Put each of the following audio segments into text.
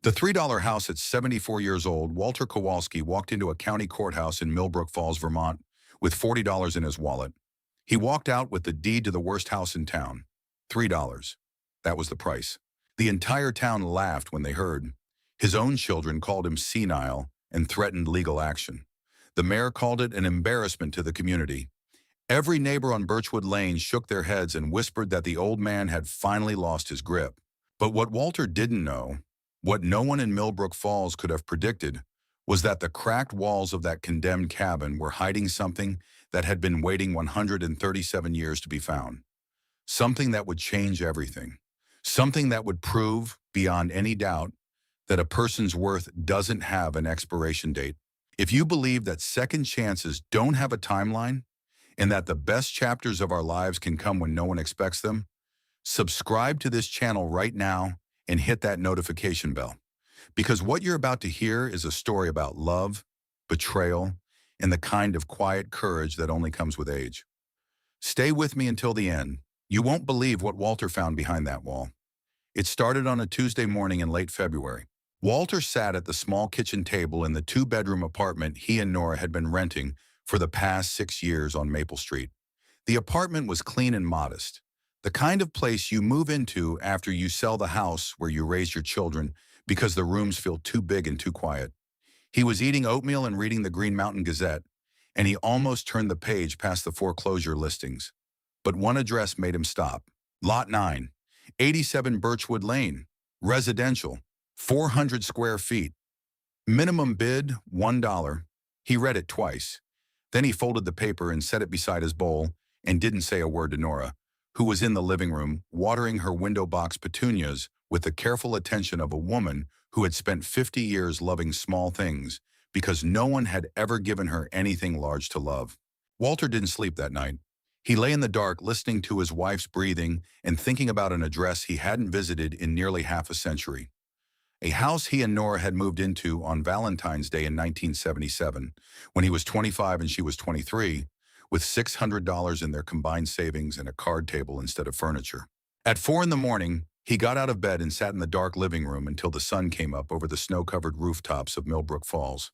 The $3 house at 74 years old, Walter Kowalski walked into a county courthouse in Millbrook Falls, Vermont, with $40 in his wallet. He walked out with the deed to the worst house in town. $3. That was the price. The entire town laughed when they heard. His own children called him senile and threatened legal action. The mayor called it an embarrassment to the community. Every neighbor on Birchwood Lane shook their heads and whispered that the old man had finally lost his grip. But what Walter didn't know, what no one in Millbrook Falls could have predicted, was that the cracked walls of that condemned cabin were hiding something that had been waiting 137 years to be found. Something that would change everything. Something that would prove, beyond any doubt, that a person's worth doesn't have an expiration date. If you believe that second chances don't have a timeline, and that the best chapters of our lives can come when no one expects them, subscribe to this channel right now and hit that notification bell. Because what you're about to hear is a story about love, betrayal, and the kind of quiet courage that only comes with age. Stay with me until the end. You won't believe what Walter found behind that wall. It started on a Tuesday morning in late February. Walter sat at the small kitchen table in the two-bedroom apartment he and Nora had been renting for the past 6 years on Maple Street. The apartment was clean and modest, the kind of place you move into after you sell the house where you raise your children because the rooms feel too big and too quiet. He was eating oatmeal and reading the Green Mountain Gazette, and he almost turned the page past the foreclosure listings. But one address made him stop. Lot 9, 87 Birchwood Lane, residential, 400 square feet. Minimum bid, $1. He read it twice. Then he folded the paper and set it beside his bowl and didn't say a word to Nora, who was in the living room watering her window box petunias with the careful attention of a woman who had spent 50 years loving small things because no one had ever given her anything large to love. Walter didn't sleep that night. He lay in the dark listening to his wife's breathing and thinking about an address he hadn't visited in nearly half a century. A house he and Nora had moved into on Valentine's Day in 1977, when he was 25 and she was 23, with $600 in their combined savings and a card table instead of furniture. At 4 in the morning, he got out of bed and sat in the dark living room until the sun came up over the snow-covered rooftops of Millbrook Falls.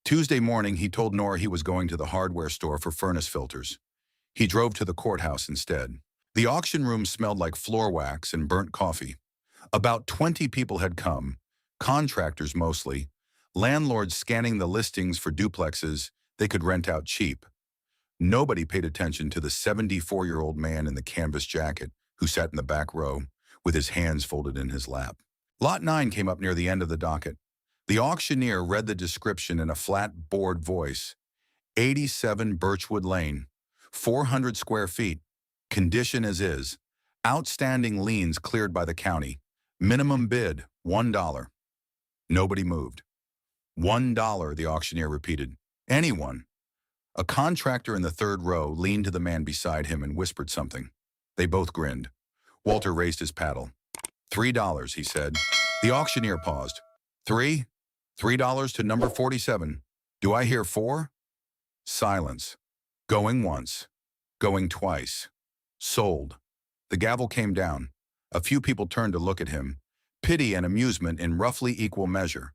Tuesday morning, he told Nora he was going to the hardware store for furnace filters. He drove to the courthouse instead. The auction room smelled like floor wax and burnt coffee. About 20 people had come, contractors mostly, landlords scanning the listings for duplexes they could rent out cheap. Nobody paid attention to the 74-year-old man in the canvas jacket who sat in the back row with his hands folded in his lap. Lot 9 came up near the end of the docket. The auctioneer read the description in a flat, bored voice. 87 Birchwood Lane, 400 square feet, condition as is, outstanding liens cleared by the county. Minimum bid, $1. Nobody moved. $1, the auctioneer repeated. Anyone. A contractor in the third row leaned to the man beside him and whispered something. They both grinned. Walter raised his paddle. $3, he said. The auctioneer paused. Three? $3 to number 47. Do I hear 4? Silence. Going once. Going twice. Sold. The gavel came down. A few people turned to look at him, pity and amusement in roughly equal measure.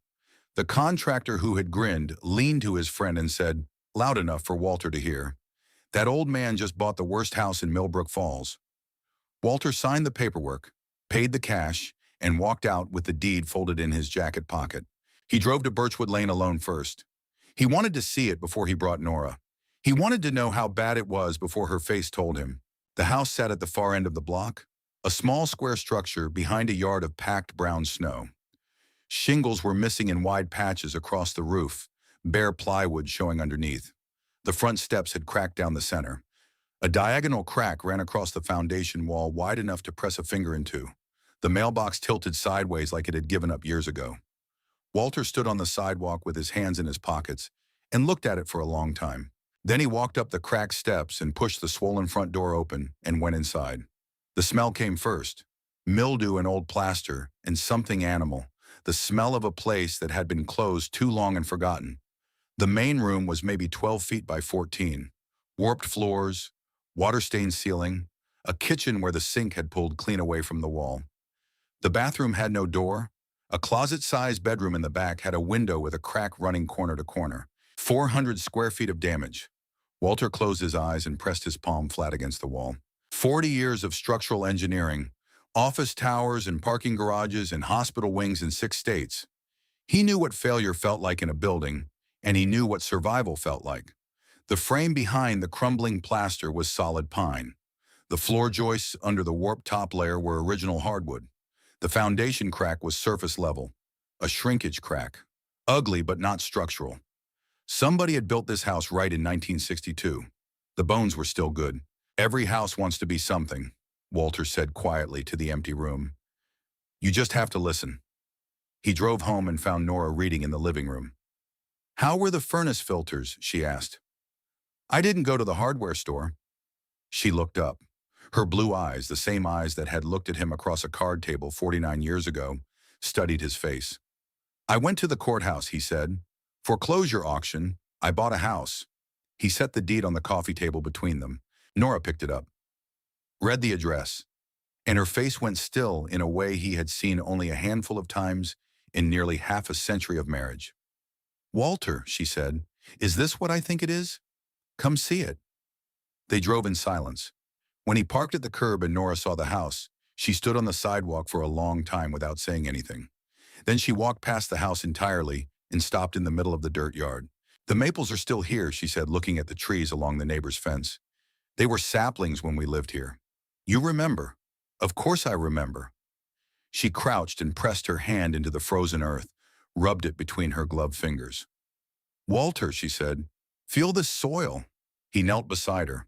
The contractor who had grinned leaned to his friend and said, loud enough for Walter to hear, "That old man just bought the worst house in Millbrook Falls." Walter signed the paperwork, paid the cash, and walked out with the deed folded in his jacket pocket. He drove to Birchwood Lane alone first. He wanted to see it before he brought Nora. He wanted to know how bad it was before her face told him. The house sat at the far end of the block, a small square structure behind a yard of packed brown snow. Shingles were missing in wide patches across the roof, bare plywood showing underneath. The front steps had cracked down the center. A diagonal crack ran across the foundation wall wide enough to press a finger into. The mailbox tilted sideways like it had given up years ago. Walter stood on the sidewalk with his hands in his pockets and looked at it for a long time. Then he walked up the cracked steps and pushed the swollen front door open and went inside. The smell came first. Mildew and old plaster and something animal. The smell of a place that had been closed too long and forgotten. The main room was maybe 12 feet by 14. Warped floors, water-stained ceiling, a kitchen where the sink had pulled clean away from the wall. The bathroom had no door, A closet-sized bedroom in the back had a window with a crack running corner to corner. 400 square feet of damage. Walter closed his eyes and pressed his palm flat against the wall. 40 years of structural engineering, office towers and parking garages and hospital wings in 6 states. He knew what failure felt like in a building, and he knew what survival felt like. The frame behind the crumbling plaster was solid pine. The floor joists under the warped top layer were original hardwood. The foundation crack was surface level, a shrinkage crack. Ugly but not structural. Somebody had built this house right in 1962. The bones were still good. Every house wants to be something, Walter said quietly to the empty room. You just have to listen. He drove home and found Nora reading in the living room. How were the furnace filters? She asked. I didn't go to the hardware store. She looked up. Her blue eyes, the same eyes that had looked at him across a card table 49 years ago, studied his face. I went to the courthouse, he said. Foreclosure auction. I bought a house. He set the deed on the coffee table between them. Nora picked it up, read the address, and her face went still in a way he had seen only a handful of times in nearly half a century of marriage. Walter, she said, is this what I think it is? Come see it. They drove in silence. When he parked at the curb and Nora saw the house, she stood on the sidewalk for a long time without saying anything. Then she walked past the house entirely and stopped in the middle of the dirt yard. The maples are still here, she said, looking at the trees along the neighbor's fence. They were saplings when we lived here. You remember? Of course I remember. She crouched and pressed her hand into the frozen earth, rubbed it between her gloved fingers. Walter, she said, feel this soil. He knelt beside her.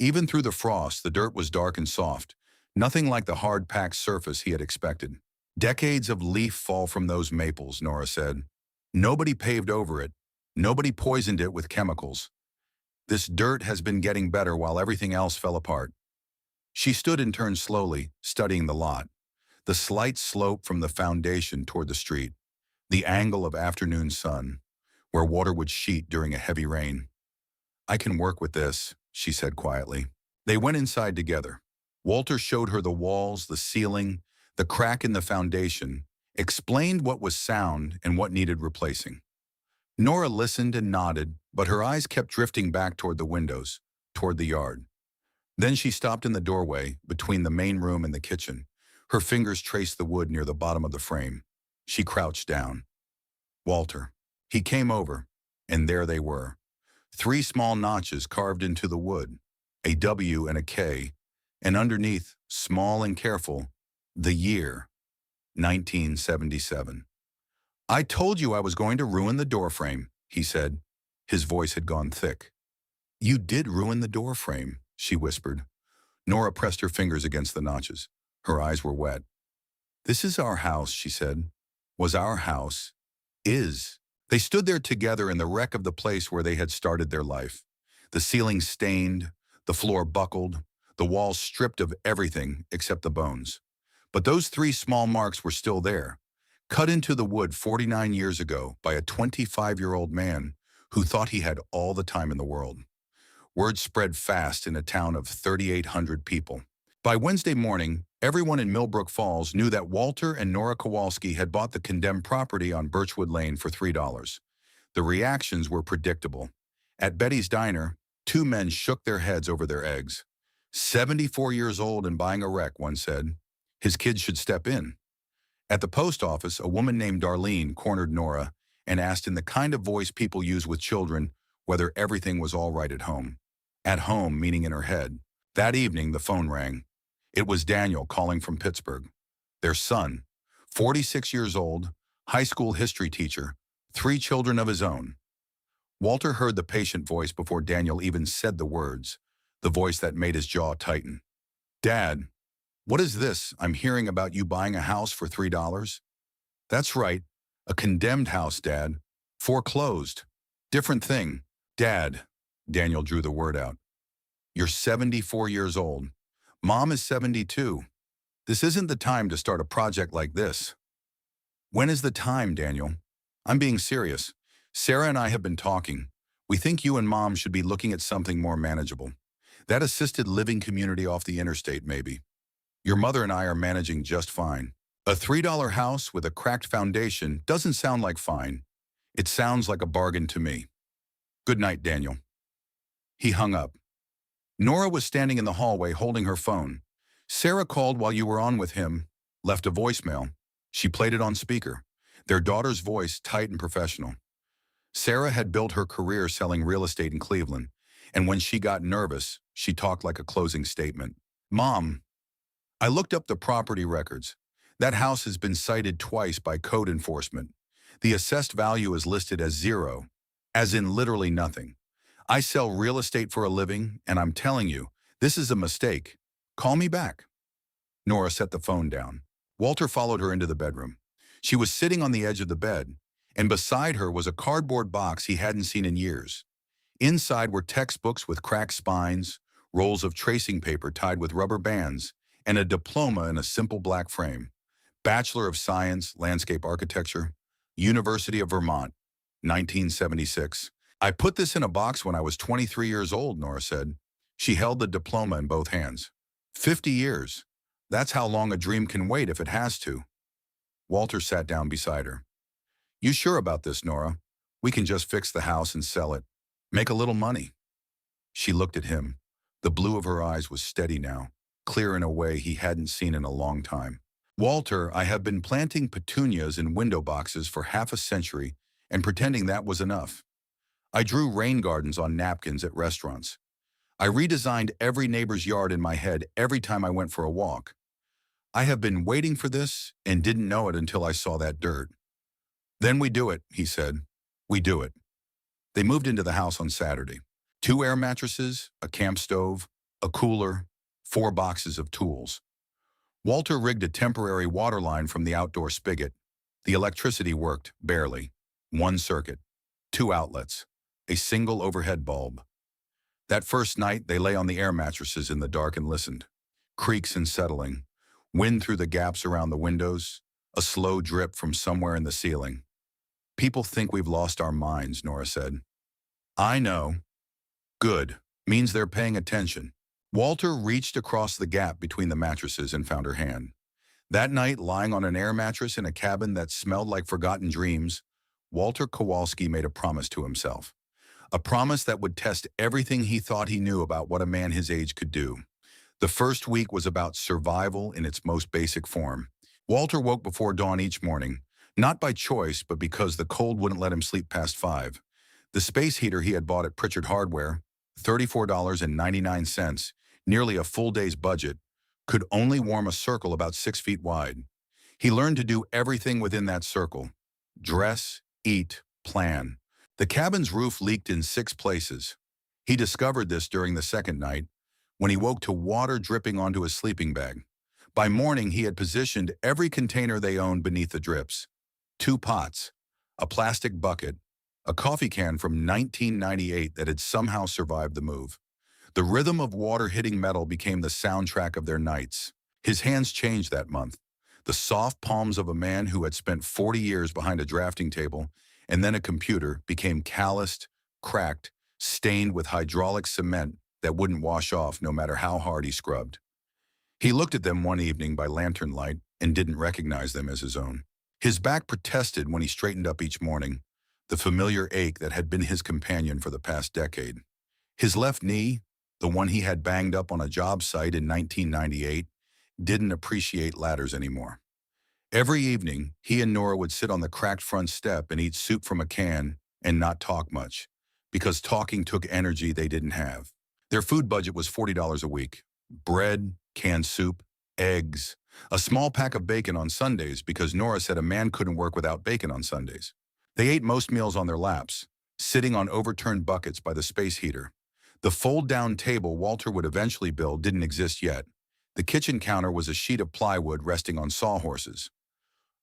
Even through the frost, the dirt was dark and soft, nothing like the hard, packed surface he had expected. Decades of leaf fall from those maples, Nora said. Nobody paved over it. Nobody poisoned it with chemicals. This dirt has been getting better while everything else fell apart. She stood and turned slowly, studying the lot. The slight slope from the foundation toward the street. The angle of afternoon sun, where water would sheet during a heavy rain. I can work with this, she said quietly. They went inside together. Walter showed her the walls, the ceiling, the crack in the foundation, explained what was sound and what needed replacing. Nora listened and nodded, but her eyes kept drifting back toward the windows, toward the yard. Then she stopped in the doorway, between the main room and the kitchen. Her fingers traced the wood near the bottom of the frame. She crouched down. Walter. He came over, and there they were. 3 small notches carved into the wood, a W and a K, and underneath, small and careful, the year, 1977. I told you I was going to ruin the doorframe, he said. His voice had gone thick. You did ruin the doorframe, she whispered. Nora pressed her fingers against the notches. Her eyes were wet. This is our house, she said. Was our house. Is. They stood there together in the wreck of the place where they had started their life. The ceiling stained, the floor buckled, the walls stripped of everything except the bones. But those 3 small marks were still there, cut into the wood 49 years ago by a 25-year-old man who thought he had all the time in the world. Word spread fast in a town of 3,800 people. By Wednesday morning, everyone in Millbrook Falls knew that Walter and Nora Kowalski had bought the condemned property on Birchwood Lane for $3. The reactions were predictable. At Betty's Diner, 2 men shook their heads over their eggs. 74 years old and buying a wreck, one said. His kids should step in. At the post office, a woman named Darlene cornered Nora and asked in the kind of voice people use with children whether everything was all right at home. At home, meaning in her head. That evening, the phone rang. It was Daniel calling from Pittsburgh. Their son, 46 years old, high school history teacher, 3 children of his own. Walter heard the patient voice before Daniel even said the words, the voice that made his jaw tighten. Dad, what is this I'm hearing about you buying a house for $3? That's right, a condemned house, Dad. Foreclosed. Different thing. Dad, Daniel drew the word out. You're 74 years old. Mom is 72. This isn't the time to start a project like this. When is the time, Daniel? I'm being serious. Sarah and I have been talking. We think you and Mom should be looking at something more manageable. That assisted living community off the interstate, maybe. Your mother and I are managing just fine. A $3 house with a cracked foundation doesn't sound like fine. It sounds like a bargain to me. Good night, Daniel. He hung up. Nora was standing in the hallway holding her phone. Sarah called while you were on with him, left a voicemail. She played it on speaker, their daughter's voice tight and professional. Sarah had built her career selling real estate in Cleveland, and when she got nervous, she talked like a closing statement. Mom, I looked up the property records. That house has been cited twice by code enforcement. The assessed value is listed as zero, as in literally nothing. I sell real estate for a living, and I'm telling you, this is a mistake. Call me back. Nora set the phone down. Walter followed her into the bedroom. She was sitting on the edge of the bed, and beside her was a cardboard box he hadn't seen in years. Inside were textbooks with cracked spines, rolls of tracing paper tied with rubber bands, and a diploma in a simple black frame. Bachelor of Science, Landscape Architecture, University of Vermont, 1976. I put this in a box when I was 23 years old, Nora said. She held the diploma in both hands. 50 years. That's how long a dream can wait if it has to. Walter sat down beside her. You sure about this, Nora? We can just fix the house and sell it. Make a little money. She looked at him. The blue of her eyes was steady now, clear in a way he hadn't seen in a long time. Walter, I have been planting petunias in window boxes for half a century and pretending that was enough. I drew rain gardens on napkins at restaurants. I redesigned every neighbor's yard in my head every time I went for a walk. I have been waiting for this and didn't know it until I saw that dirt. Then we do it, he said. We do it. They moved into the house on Saturday. 2 air mattresses, a camp stove, a cooler, 4 boxes of tools. Walter rigged a temporary water line from the outdoor spigot. The electricity worked, barely. 1 circuit, 2 outlets, a single overhead bulb. That first night, they lay on the air mattresses in the dark and listened. Creaks and settling, wind through the gaps around the windows, a slow drip from somewhere in the ceiling. People think we've lost our minds, Nora said. I know. Good. Means they're paying attention. Walter reached across the gap between the mattresses and found her hand. That night, lying on an air mattress in a cabin that smelled like forgotten dreams, Walter Kowalski made a promise to himself. A promise that would test everything he thought he knew about what a man his age could do. The first week was about survival in its most basic form. Walter woke before dawn each morning, not by choice, but because the cold wouldn't let him sleep past 5. The space heater he had bought at Pritchard Hardware, $34.99, nearly a full day's budget, could only warm a circle about 6 feet wide. He learned to do everything within that circle. Dress, eat, plan. The cabin's roof leaked in 6 places. He discovered this during the second night, when he woke to water dripping onto his sleeping bag. By morning, he had positioned every container they owned beneath the drips. 2 pots, a plastic bucket, a coffee can from 1998 that had somehow survived the move. The rhythm of water hitting metal became the soundtrack of their nights. His hands changed that month. The soft palms of a man who had spent 40 years behind a drafting table and then a computer became calloused, cracked, stained with hydraulic cement that wouldn't wash off no matter how hard he scrubbed. He looked at them one evening by lantern light and didn't recognize them as his own. His back protested when he straightened up each morning, the familiar ache that had been his companion for the past decade. His left knee, the one he had banged up on a job site in 1998, didn't appreciate ladders anymore. Every evening, he and Nora would sit on the cracked front step and eat soup from a can and not talk much, because talking took energy they didn't have. Their food budget was $40 a week. Bread, canned soup, eggs, a small pack of bacon on Sundays because Nora said a man couldn't work without bacon on Sundays. They ate most meals on their laps, sitting on overturned buckets by the space heater. The fold-down table Walter would eventually build didn't exist yet. The kitchen counter was a sheet of plywood resting on sawhorses.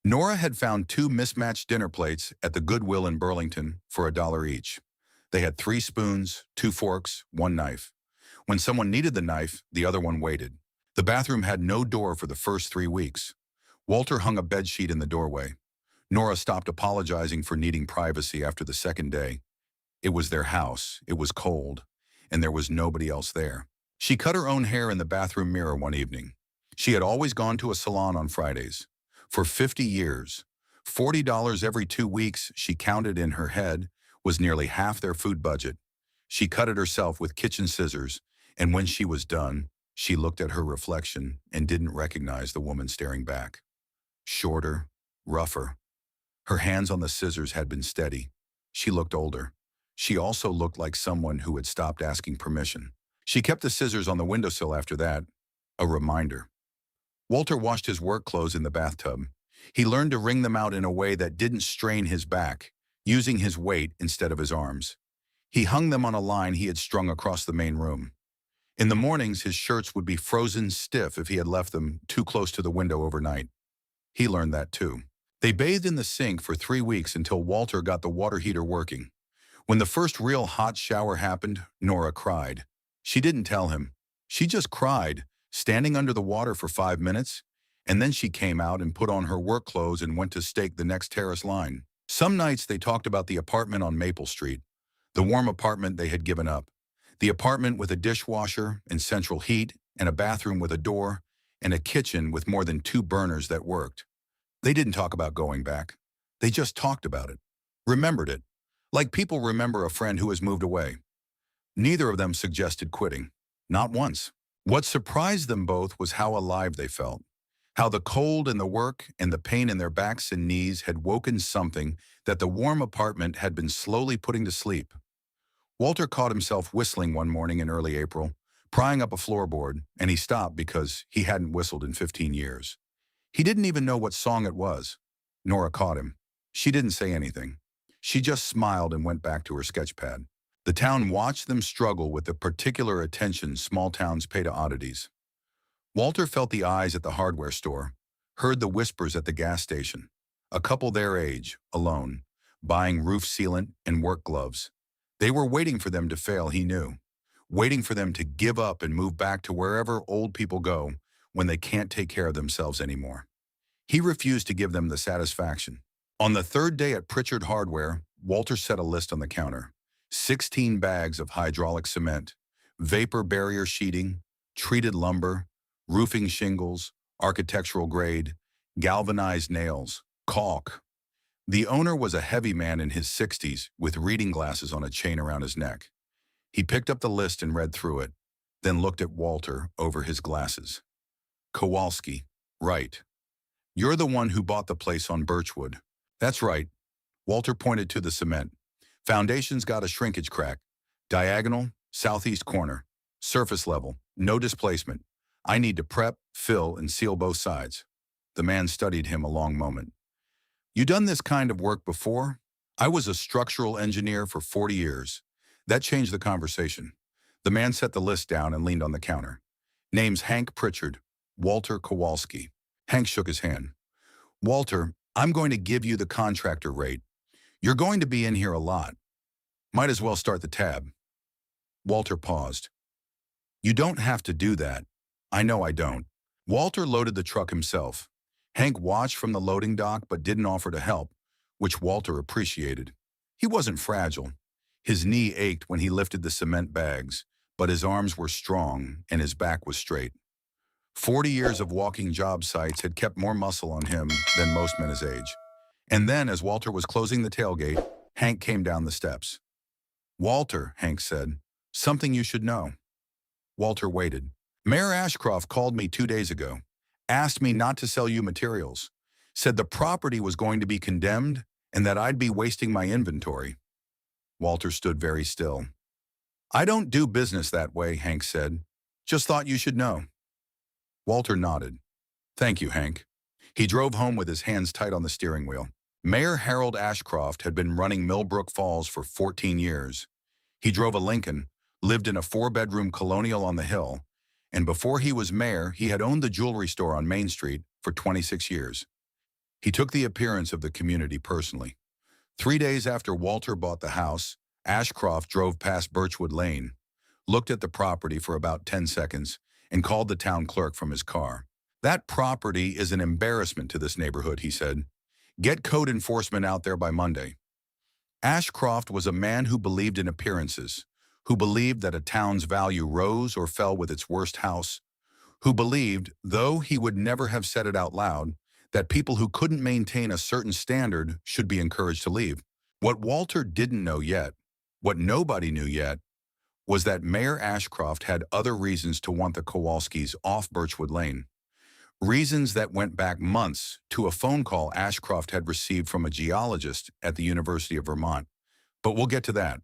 Nora had found 2 mismatched dinner plates at the Goodwill in Burlington for $1 each. They had 3 spoons, 2 forks, 1 knife. When someone needed the knife, the other one waited. The bathroom had no door for the first 3 weeks. Walter hung a bedsheet in the doorway. Nora stopped apologizing for needing privacy after the second day. It was their house, it was cold, and there was nobody else there. She cut her own hair in the bathroom mirror one evening. She had always gone to a salon on Fridays. For 50 years, $40 every 2 weeks, she counted in her head, was nearly half their food budget. She cut it herself with kitchen scissors, and when she was done, she looked at her reflection and didn't recognize the woman staring back. Shorter, rougher. Her hands on the scissors had been steady. She looked older. She also looked like someone who had stopped asking permission. She kept the scissors on the windowsill after that, a reminder. Walter washed his work clothes in the bathtub. He learned to wring them out in a way that didn't strain his back, using his weight instead of his arms. He hung them on a line he had strung across the main room. In the mornings, his shirts would be frozen stiff if he had left them too close to the window overnight. He learned that too. They bathed in the sink for 3 weeks until Walter got the water heater working. When the first real hot shower happened, Nora cried. She didn't tell him. She just cried, standing under the water for 5 minutes, and then she came out and put on her work clothes and went to stake the next terrace line. Some nights they talked about the apartment on Maple Street, the warm apartment they had given up, the apartment with a dishwasher and central heat and a bathroom with a door and a kitchen with more than 2 burners that worked. They didn't talk about going back. They just talked about it, remembered it, like people remember a friend who has moved away. Neither of them suggested quitting, not once. What surprised them both was how alive they felt, how the cold and the work and the pain in their backs and knees had woken something that the warm apartment had been slowly putting to sleep. Walter caught himself whistling one morning in early April, prying up a floorboard, and he stopped because he hadn't whistled in 15 years. He didn't even know what song it was. Nora caught him. She didn't say anything. She just smiled and went back to her sketchpad. The town watched them struggle with the particular attention small towns pay to oddities. Walter felt the eyes at the hardware store, heard the whispers at the gas station. A couple their age, alone, buying roof sealant and work gloves. They were waiting for them to fail, he knew. Waiting for them to give up and move back to wherever old people go when they can't take care of themselves anymore. He refused to give them the satisfaction. On the third day at Pritchard Hardware, Walter set a list on the counter. 16 bags of hydraulic cement, vapor barrier sheeting, treated lumber, roofing shingles, architectural grade, galvanized nails, caulk. The owner was a heavy man in his 60s with reading glasses on a chain around his neck. He picked up the list and read through it, then looked at Walter over his glasses. Kowalski, right. You're the one who bought the place on Birchwood. That's right. Walter pointed to the cement. Foundation's got a shrinkage crack. Diagonal, southeast corner. Surface level, no displacement. I need to prep, fill, and seal both sides. The man studied him a long moment. You done this kind of work before? I was a structural engineer for 40 years. That changed the conversation. The man set the list down and leaned on the counter. Name's Hank Pritchard, Walter Kowalski. Hank shook his hand. Walter, I'm going to give you the contractor rate. You're going to be in here a lot. Might as well start the tab. Walter paused. You don't have to do that. I know I don't. Walter loaded the truck himself. Hank watched from the loading dock but didn't offer to help, which Walter appreciated. He wasn't fragile. His knee ached when he lifted the cement bags, but his arms were strong and his back was straight. 40 years of walking job sites had kept more muscle on him than most men his age. And then, as Walter was closing the tailgate, Hank came down the steps. Walter, Hank said, something you should know. Walter waited. Mayor Ashcroft called me 2 days ago, asked me not to sell you materials, said the property was going to be condemned and that I'd be wasting my inventory. Walter stood very still. I don't do business that way, Hank said. Just thought you should know. Walter nodded. Thank you, Hank. He drove home with his hands tight on the steering wheel. Mayor Harold Ashcroft had been running Millbrook Falls for 14 years. He drove a Lincoln, lived in a 4-bedroom colonial on the hill, and before he was mayor, he had owned the jewelry store on Main Street for 26 years. He took the appearance of the community personally. 3 days after Walter bought the house, Ashcroft drove past Birchwood Lane, looked at the property for about 10 seconds, and called the town clerk from his car. That property is an embarrassment to this neighborhood, he said. Get code enforcement out there by Monday. Ashcroft was a man who believed in appearances, who believed that a town's value rose or fell with its worst house, who believed, though he would never have said it out loud, that people who couldn't maintain a certain standard should be encouraged to leave. What Walter didn't know yet, what nobody knew yet, was that Mayor Ashcroft had other reasons to want the Kowalskis off Birchwood Lane. Reasons that went back months to a phone call Ashcroft had received from a geologist at the University of Vermont. But we'll get to that.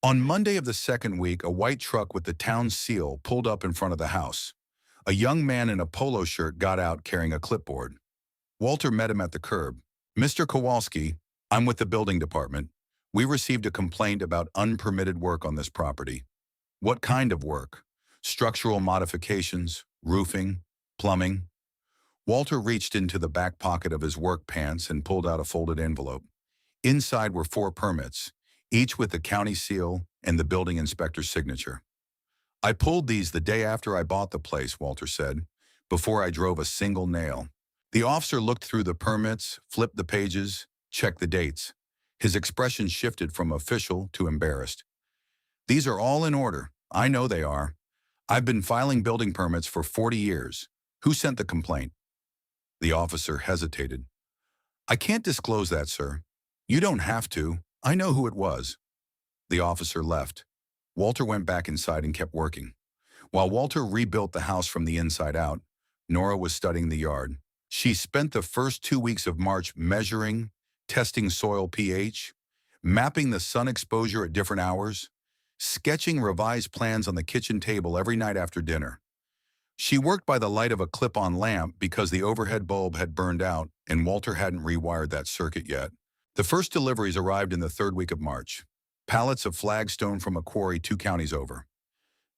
On Monday of the second week, a white truck with the town seal pulled up in front of the house. A young man in a polo shirt got out carrying a clipboard. Walter met him at the curb. "Mr. Kowalski, I'm with the building department. We received a complaint about unpermitted work on this property." "What kind of work?" "Structural modifications, roofing, plumbing." Walter reached into the back pocket of his work pants and pulled out a folded envelope. Inside were 4 permits, each with the county seal and the building inspector's signature. "I pulled these the day after I bought the place," Walter said, "before I drove a single nail." The officer looked through the permits, flipped the pages, checked the dates. His expression shifted from official to embarrassed. "These are all in order. I know they are. I've been filing building permits for 40 years. Who sent the complaint?" The officer hesitated. "I can't disclose that, sir." "You don't have to. I know who it was." The officer left. Walter went back inside and kept working. While Walter rebuilt the house from the inside out, Nora was studying the yard. She spent the first 2 weeks of March measuring, testing soil pH, mapping the sun exposure at different hours, sketching revised plans on the kitchen table every night after dinner. She worked by the light of a clip-on lamp because the overhead bulb had burned out and Walter hadn't rewired that circuit yet. The first deliveries arrived in the third week of March. Pallets of flagstone from a quarry 2 counties over.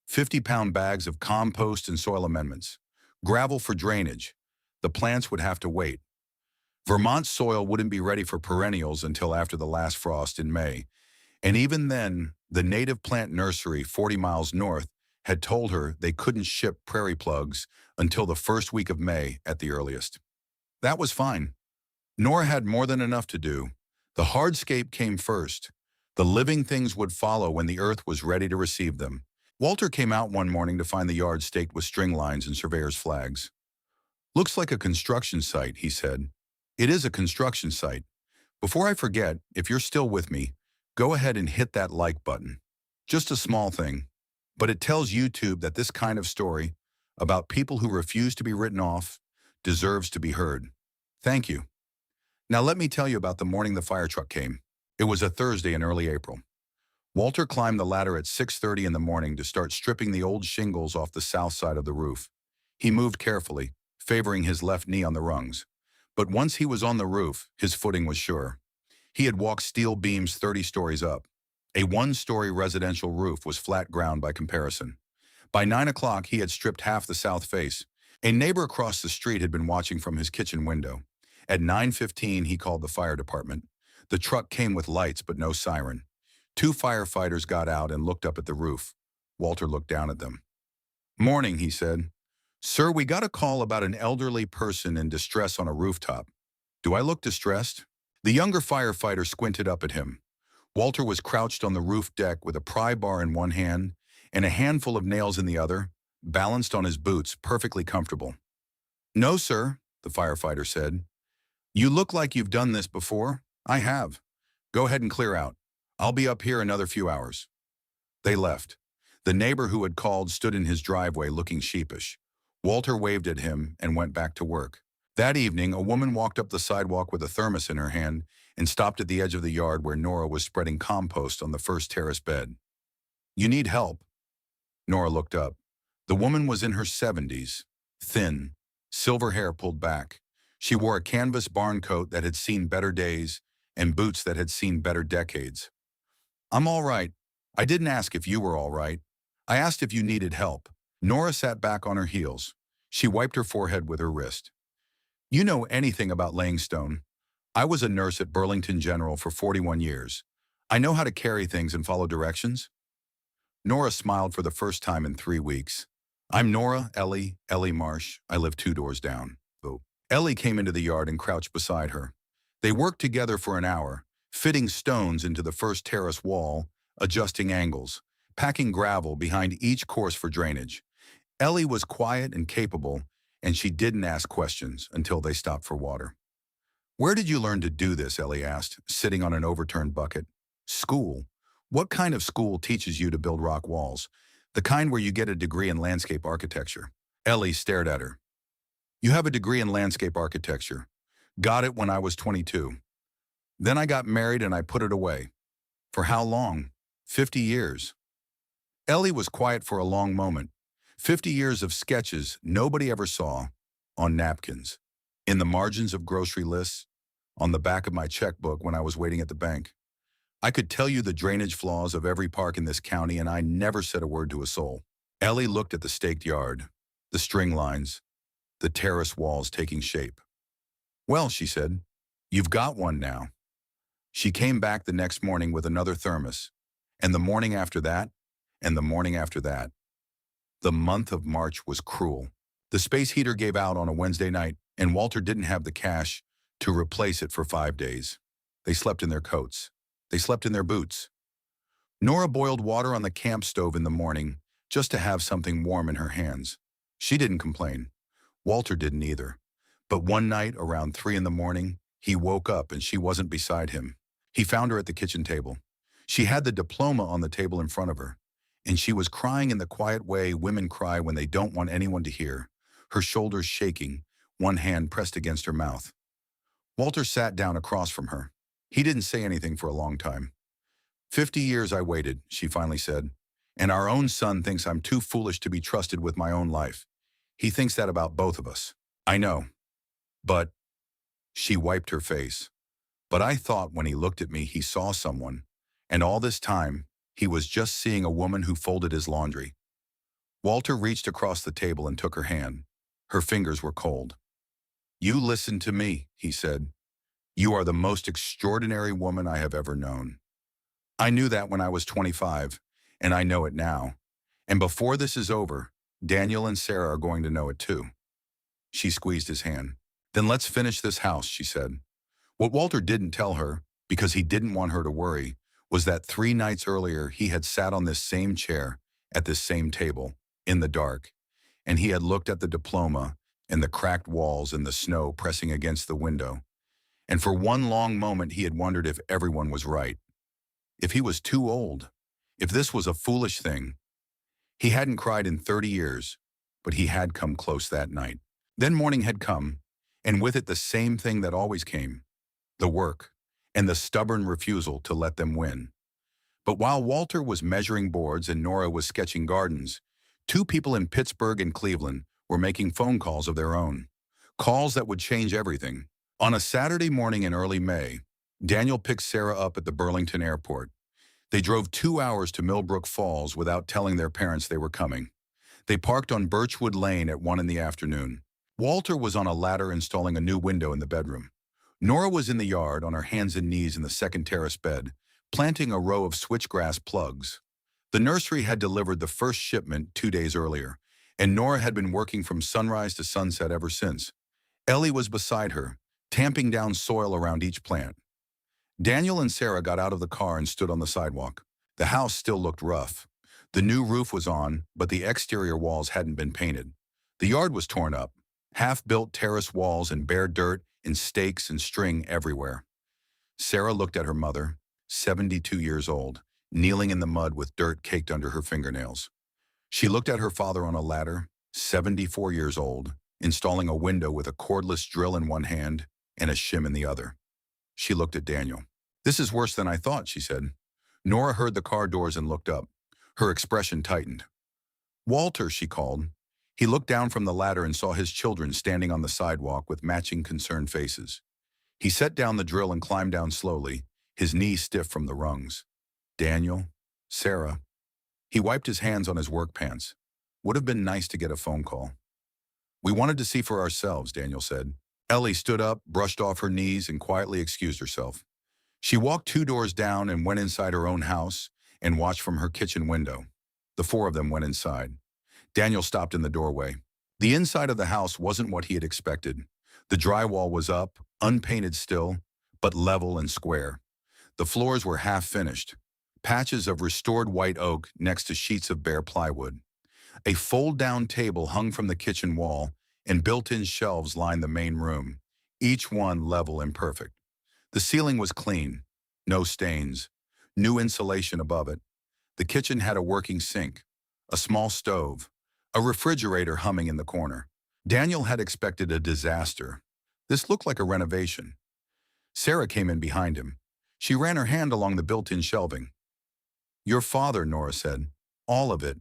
50-pound bags of compost and soil amendments. Gravel for drainage. The plants would have to wait. Vermont soil wouldn't be ready for perennials until after the last frost in May. And even then, the native plant nursery 40 miles north had told her they couldn't ship prairie plugs until the first week of May at the earliest. That was fine. Nora had more than enough to do. The hardscape came first. The living things would follow when the earth was ready to receive them. Walter came out one morning to find the yard staked with string lines and surveyor's flags. "Looks like a construction site," he said. "It is a construction site. Before I forget, if you're still with me, go ahead and hit that like button. Just a small thing, but it tells YouTube that this kind of story, about people who refuse to be written off, deserves to be heard. Thank you." Now let me tell you about the morning the fire truck came. It was a Thursday in early April. Walter climbed the ladder at 6:30 in the morning to start stripping the old shingles off the south side of the roof. He moved carefully, favoring his left knee on the rungs. But once he was on the roof, his footing was sure. He had walked steel beams 30 stories up. A 1-story residential roof was flat ground by comparison. By 9 o'clock, he had stripped half the south face. A neighbor across the street had been watching from his kitchen window. At 9:15, he called the fire department. The truck came with lights but no siren. 2 firefighters got out and looked up at the roof. Walter looked down at them. "Morning," he said. "Sir, we got a call about an elderly person in distress on a rooftop. Do I look distressed?" The younger firefighter squinted up at him. Walter was crouched on the roof deck with a pry bar in one hand and a handful of nails in the other, balanced on his boots, perfectly comfortable. "No, sir," the firefighter said. "You look like you've done this before." "I have." "Go ahead and clear out. I'll be up here another few hours." They left. The neighbor who had called stood in his driveway looking sheepish. Walter waved at him and went back to work. That evening, a woman walked up the sidewalk with a thermos in her hand and stopped at the edge of the yard where Nora was spreading compost on the first terrace bed. "You need help." Nora looked up. The woman was in her 70s, thin, silver hair pulled back. She wore a canvas barn coat that had seen better days and boots that had seen better decades. "I'm all right. I didn't ask if you were all right. I asked if you needed help." Nora sat back on her heels. She wiped her forehead with her wrist. "You know anything about laying stone? I was a nurse at Burlington General for 41 years. I know how to carry things and follow directions." Nora smiled for the first time in 3 weeks. "I'm Nora, Ellie Marsh. I live 2 doors down." Oh. Ellie came into the yard and crouched beside her. They worked together for an hour, fitting stones into the first terrace wall, adjusting angles, packing gravel behind each course for drainage. Ellie was quiet and capable, and she didn't ask questions until they stopped for water. Where did you learn to do this? Ellie asked, sitting on an overturned bucket. School. What kind of school teaches you to build rock walls? The kind where you get a degree in landscape architecture. Ellie stared at her. You have a degree in landscape architecture. Got it when I was 22. Then I got married and I put it away. For how long? 50 years. Ellie was quiet for a long moment. 50 years of sketches nobody ever saw, on napkins, in the margins of grocery lists, on the back of my checkbook when I was waiting at the bank. I could tell you the drainage flaws of every park in this county, and I never said a word to a soul. Ellie looked at the staked yard, the string lines, the terrace walls taking shape. Well, she said, you've got one now. She came back the next morning with another thermos, and the morning after that, and the morning after that. The month of March was cruel. The space heater gave out on a Wednesday night, and Walter didn't have the cash to replace it for 5 days. They slept in their coats. They slept in their boots. Nora boiled water on the camp stove in the morning just to have something warm in her hands. She didn't complain. Walter didn't either. But one night around 3 in the morning, he woke up and she wasn't beside him. He found her at the kitchen table. She had the diploma on the table in front of her, and she was crying in the quiet way women cry when they don't want anyone to hear, her shoulders shaking, one hand pressed against her mouth. Walter sat down across from her. He didn't say anything for a long time. 50 years I waited, she finally said, and our own son thinks I'm too foolish to be trusted with my own life. He thinks that about both of us. I know. But, she wiped her face. But I thought when he looked at me he saw someone, and all this time, he was just seeing a woman who folded his laundry. Walter reached across the table and took her hand. Her fingers were cold. You listen to me, he said. You are the most extraordinary woman I have ever known. I knew that when I was 25, and I know it now. And before this is over, Daniel and Sarah are going to know it too. She squeezed his hand. Then let's finish this house, she said. What Walter didn't tell her, because he didn't want her to worry, was that 3 nights earlier he had sat on this same chair, at this same table, in the dark, and he had looked at the diploma and the cracked walls and the snow pressing against the window. And for one long moment he had wondered if everyone was right, if he was too old, if this was a foolish thing. He hadn't cried in 30 years, but he had come close that night. Then morning had come, and with it the same thing that always came, the work, and the stubborn refusal to let them win. But while Walter was measuring boards and Nora was sketching gardens, 2 people in Pittsburgh and Cleveland were making phone calls of their own, calls that would change everything. On a Saturday morning in early May, Daniel picked Sarah up at the Burlington airport. They drove 2 hours to Millbrook Falls without telling their parents they were coming. They parked on Birchwood Lane at 1 in the afternoon. Walter was on a ladder installing a new window in the bedroom. Nora was in the yard on her hands and knees in the second terrace bed, planting a row of switchgrass plugs. The nursery had delivered the first shipment 2 days earlier, and Nora had been working from sunrise to sunset ever since. Ellie was beside her, tamping down soil around each plant. Daniel and Sarah got out of the car and stood on the sidewalk. The house still looked rough. The new roof was on, but the exterior walls hadn't been painted. The yard was torn up, half-built terrace walls and bare dirt and stakes and string everywhere. Sarah looked at her mother, 72 years old, kneeling in the mud with dirt caked under her fingernails. She looked at her father on a ladder, 74 years old, installing a window with a cordless drill in one hand and a shim in the other. She looked at Daniel. This is worse than I thought, she said. Nora heard the car doors and looked up. Her expression tightened. Walter, she called. He looked down from the ladder and saw his children standing on the sidewalk with matching concerned faces. He set down the drill and climbed down slowly, his knees stiff from the rungs. Daniel, Sarah. He wiped his hands on his work pants. Would have been nice to get a phone call. We wanted to see for ourselves, Daniel said. Ellie stood up, brushed off her knees, and quietly excused herself. She walked 2 doors down and went inside her own house and watched from her kitchen window. The 4 of them went inside. Daniel stopped in the doorway. The inside of the house wasn't what he had expected. The drywall was up, unpainted still, but level and square. The floors were half finished, patches of restored white oak next to sheets of bare plywood. A fold-down table hung from the kitchen wall, and built-in shelves lined the main room, each one level and perfect. The ceiling was clean, no stains, new insulation above it. The kitchen had a working sink, a small stove, a refrigerator humming in the corner. Daniel had expected a disaster. This looked like a renovation. Sarah came in behind him. She ran her hand along the built-in shelving. "Your father," Nora said. "All of it."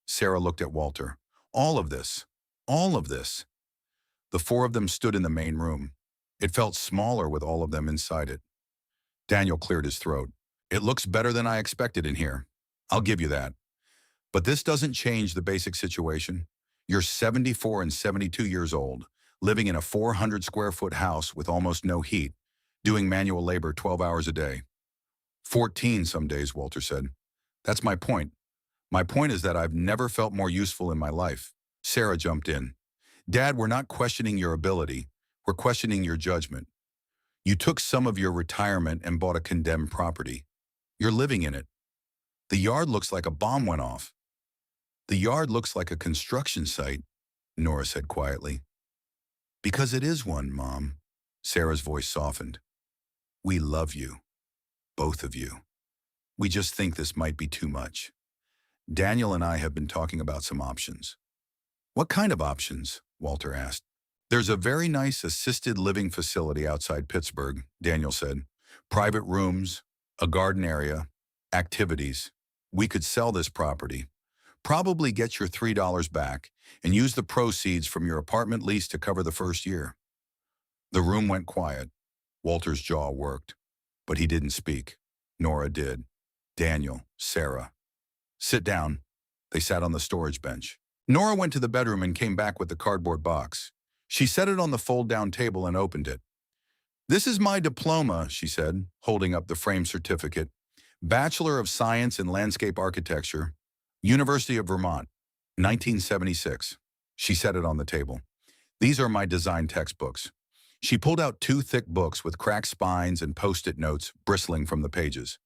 Sarah looked at Walter. "All of this. All of this." The four of them stood in the main room. It felt smaller with all of them inside it. Daniel cleared his throat. "It looks better than I expected in here. I'll give you that. But this doesn't change the basic situation. You're 74 and 72 years old, living in a 400 square foot house with almost no heat, doing manual labor 12 hours a day. 14 some days," Walter said. "That's my point. My point is that I've never felt more useful in my life." Sarah jumped in. "Dad, we're not questioning your ability. We're questioning your judgment. You took some of your retirement and bought a condemned property. You're living in it. The yard looks like a bomb went off." "The yard looks like a construction site," Nora said quietly. "Because it is one, Mom." Sarah's voice softened. "We love you, both of you. We just think this might be too much. Daniel and I have been talking about some options." "What kind of options?" Walter asked. "There's a very nice assisted living facility outside Pittsburgh," Daniel said. "Private rooms, a garden area, activities. We could sell this property, probably get your $3 back, and use the proceeds from your apartment lease to cover the first year." The room went quiet. Walter's jaw worked, but he didn't speak. Nora did. Daniel, Sarah. "Sit down." They sat on the storage bench. Nora went to the bedroom and came back with the cardboard box. She set it on the fold-down table and opened it. "This is my diploma," she said, holding up the framed certificate. "Bachelor of Science in Landscape Architecture, University of Vermont, 1976. She set it on the table. "These are my design textbooks." She pulled out two thick books with cracked spines and post-it notes bristling from the pages.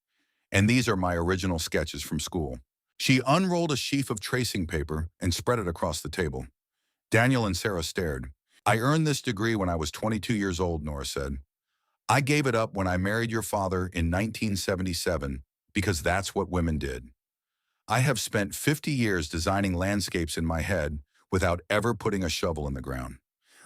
"And these are my original sketches from school." She unrolled a sheaf of tracing paper and spread it across the table. Daniel and Sarah stared. "I earned this degree when I was 22 years old," Nora said. "I gave it up when I married your father in 1977 because that's what women did. I have spent 50 years designing landscapes in my head without ever putting a shovel in the ground.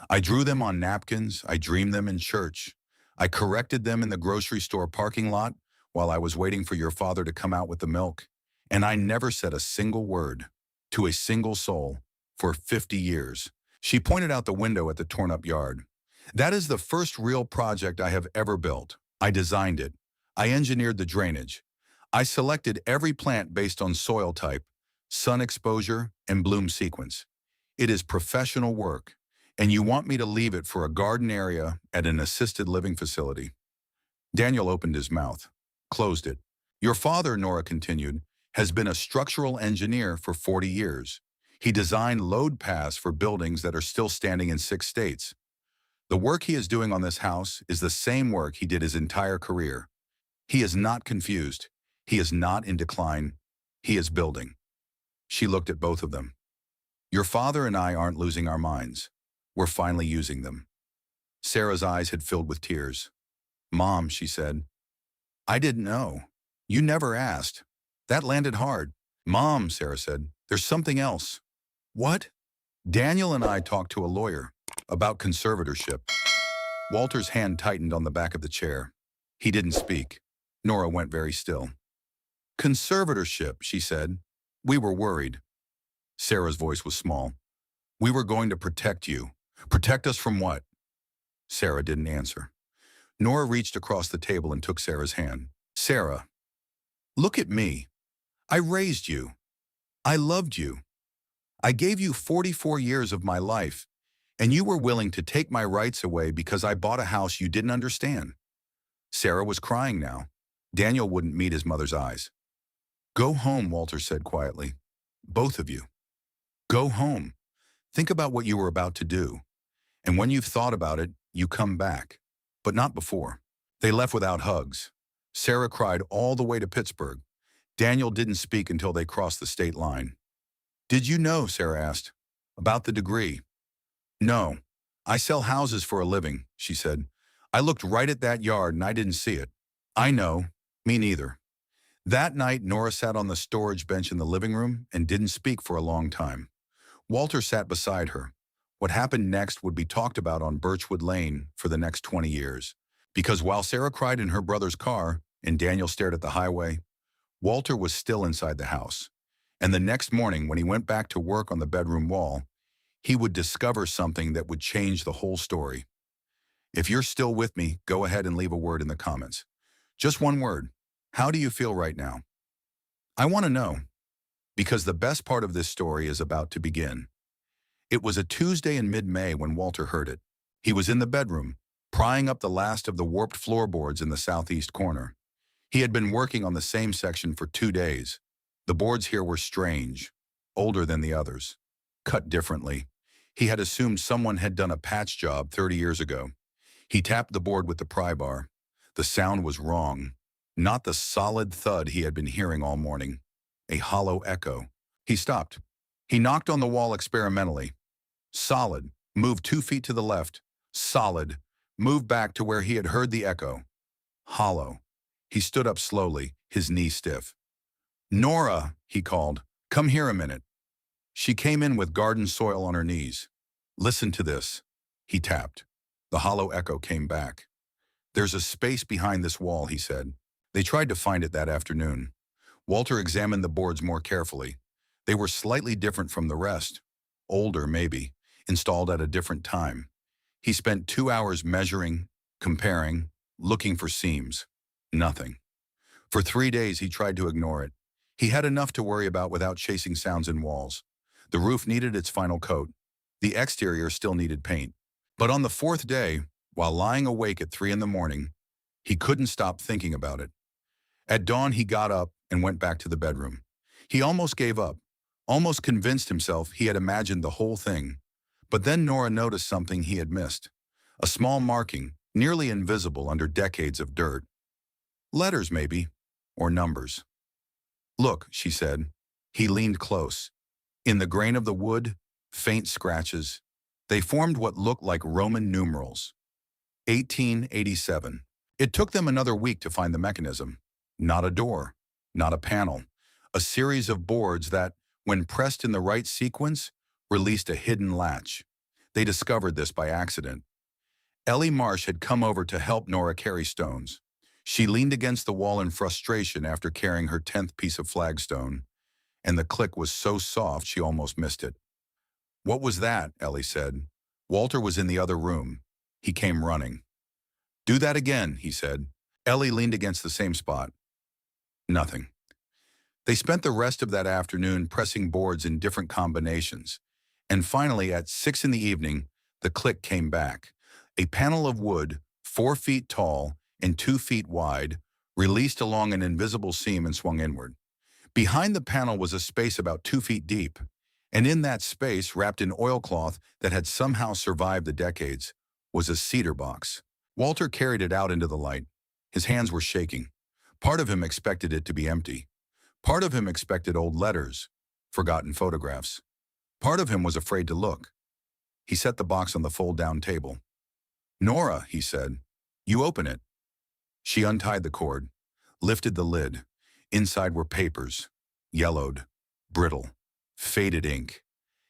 I drew them on napkins, I dreamed them in church. I corrected them in the grocery store parking lot while I was waiting for your father to come out with the milk. And I never said a single word to a single soul for 50 years." She pointed out the window at the torn-up yard. "That is the first real project I have ever built. I designed it. I engineered the drainage. I selected every plant based on soil type, sun exposure, and bloom sequence. It is professional work, and you want me to leave it for a garden area at an assisted living facility." Daniel opened his mouth, closed it. "Your father," Nora continued, "has been a structural engineer for 40 years. He designed load paths for buildings that are still standing in 6 states. The work he is doing on this house is the same work he did his entire career. He is not confused. He is not in decline. He is building." She looked at both of them. "Your father and I aren't losing our minds. We're finally using them." Sarah's eyes had filled with tears. "Mom," she said, "I didn't know. You never asked. That landed hard." "Mom," Sarah said, "there's something else." "What?" "Daniel and I talked to a lawyer about conservatorship." Walter's hand tightened on the back of the chair. He didn't speak. Nora went very still. "Conservatorship," she said. "We were worried." Sarah's voice was small. "We were going to protect you." "Protect us from what?" Sarah didn't answer. Nora reached across the table and took Sarah's hand. "Sarah, look at me. I raised you. I loved you. I gave you 44 years of my life, and you were willing to take my rights away because I bought a house you didn't understand." Sarah was crying now. Daniel wouldn't meet his mother's eyes. "Go home," Walter said quietly. "Both of you. Go home. Think about what you were about to do. And when you've thought about it, you come back. But not before." They left without hugs. Sarah cried all the way to Pittsburgh. Daniel didn't speak until they crossed the state line. "Did you know," Sarah asked, "about the degree?" No, I sell houses for a living, she said. I looked right at that yard and I didn't see it. I know, me neither. That night, Nora sat on the storage bench in the living room and didn't speak for a long time. Walter sat beside her. What happened next would be talked about on Birchwood Lane for the next 20 years. Because while Sarah cried in her brother's car and Daniel stared at the highway, Walter was still inside the house. And the next morning, when he went back to work on the bedroom wall, he would discover something that would change the whole story. If you're still with me, go ahead and leave a word in the comments. Just one word. How do you feel right now? I want to know, because the best part of this story is about to begin. It was a Tuesday in mid-May when Walter heard it. He was in the bedroom, prying up the last of the warped floorboards in the southeast corner. He had been working on the same section for 2 days. The boards here were strange, older than the others, cut differently. He had assumed someone had done a patch job 30 years ago. He tapped the board with the pry bar. The sound was wrong, not the solid thud he had been hearing all morning. A hollow echo. He stopped. He knocked on the wall experimentally. Solid. Moved 2 feet to the left. Solid. Moved back to where he had heard the echo. Hollow. He stood up slowly, his knees stiff. Nora, he called. Come here a minute. She came in with garden soil on her knees. Listen to this. He tapped. The hollow echo came back. There's a space behind this wall, he said. They tried to find it that afternoon. Walter examined the boards more carefully. They were slightly different from the rest. Older, maybe, installed at a different time. He spent 2 hours measuring, comparing, looking for seams. Nothing. For 3 days he tried to ignore it. He had enough to worry about without chasing sounds in walls. The roof needed its final coat. The exterior still needed paint. But on the 4th day, while lying awake at 3 in the morning, he couldn't stop thinking about it. At dawn he got up and went back to the bedroom. He almost gave up, almost convinced himself he had imagined the whole thing. But then Nora noticed something he had missed. A small marking, nearly invisible under decades of dirt. Letters, maybe, or numbers. Look, she said. He leaned close. In the grain of the wood, faint scratches. They formed what looked like Roman numerals. 1887. It took them another week to find the mechanism. Not a door, not a panel. A series of boards that, when pressed in the right sequence, released a hidden latch. They discovered this by accident. Ellie Marsh had come over to help Nora carry stones. She leaned against the wall in frustration after carrying her 10th piece of flagstone, and the click was so soft she almost missed it. What was that? Ellie said. Walter was in the other room. He came running. Do that again, he said. Ellie leaned against the same spot. Nothing. They spent the rest of that afternoon pressing boards in different combinations, and finally at 6 in the evening, the click came back. A panel of wood, 4 feet tall and 2 feet wide, released along an invisible seam and swung inward. Behind the panel was a space about 2 feet deep, and in that space, wrapped in oilcloth that had somehow survived the decades, was a cedar box. Walter carried it out into the light. His hands were shaking. Part of him expected it to be empty. Part of him expected old letters, forgotten photographs. Part of him was afraid to look. He set the box on the fold-down table. Nora, he said, you open it. She untied the cord, lifted the lid. Inside were papers, yellowed, brittle, faded ink.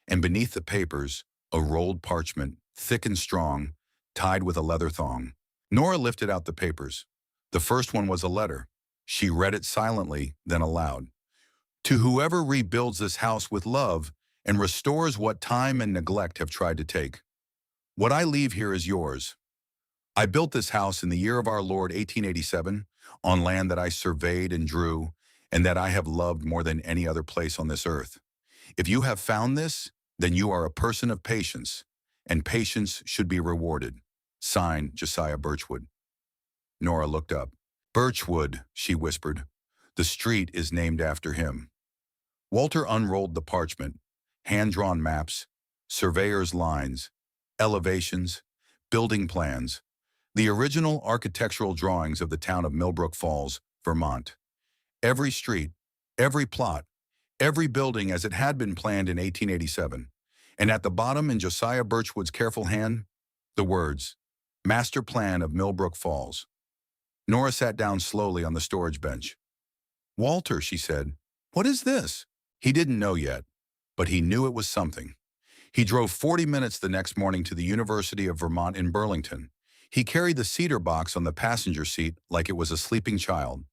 And beneath the papers, a rolled parchment, thick and strong, tied with a leather thong. Nora lifted out the papers. The first one was a letter. She read it silently, then aloud. To whoever rebuilds this house with love and restores what time and neglect have tried to take. What I leave here is yours. I built this house in the year of our Lord 1887 on land that I surveyed and drew and that I have loved more than any other place on this earth. If you have found this, then you are a person of patience, and patience should be rewarded. Signed, Josiah Birchwood. Nora looked up. Birchwood, she whispered. The street is named after him. Walter unrolled the parchment. Hand-drawn maps, surveyor's lines, elevations, building plans, the original architectural drawings of the town of Millbrook Falls, Vermont. Every street, every plot, every building as it had been planned in 1887. And at the bottom, in Josiah Birchwood's careful hand, the words, Master Plan of Millbrook Falls. Nora sat down slowly on the storage bench. Walter, she said, what is this? He didn't know yet, but he knew it was something. He drove 40 minutes the next morning to the University of Vermont in Burlington. He carried the cedar box on the passenger seat like it was a sleeping child.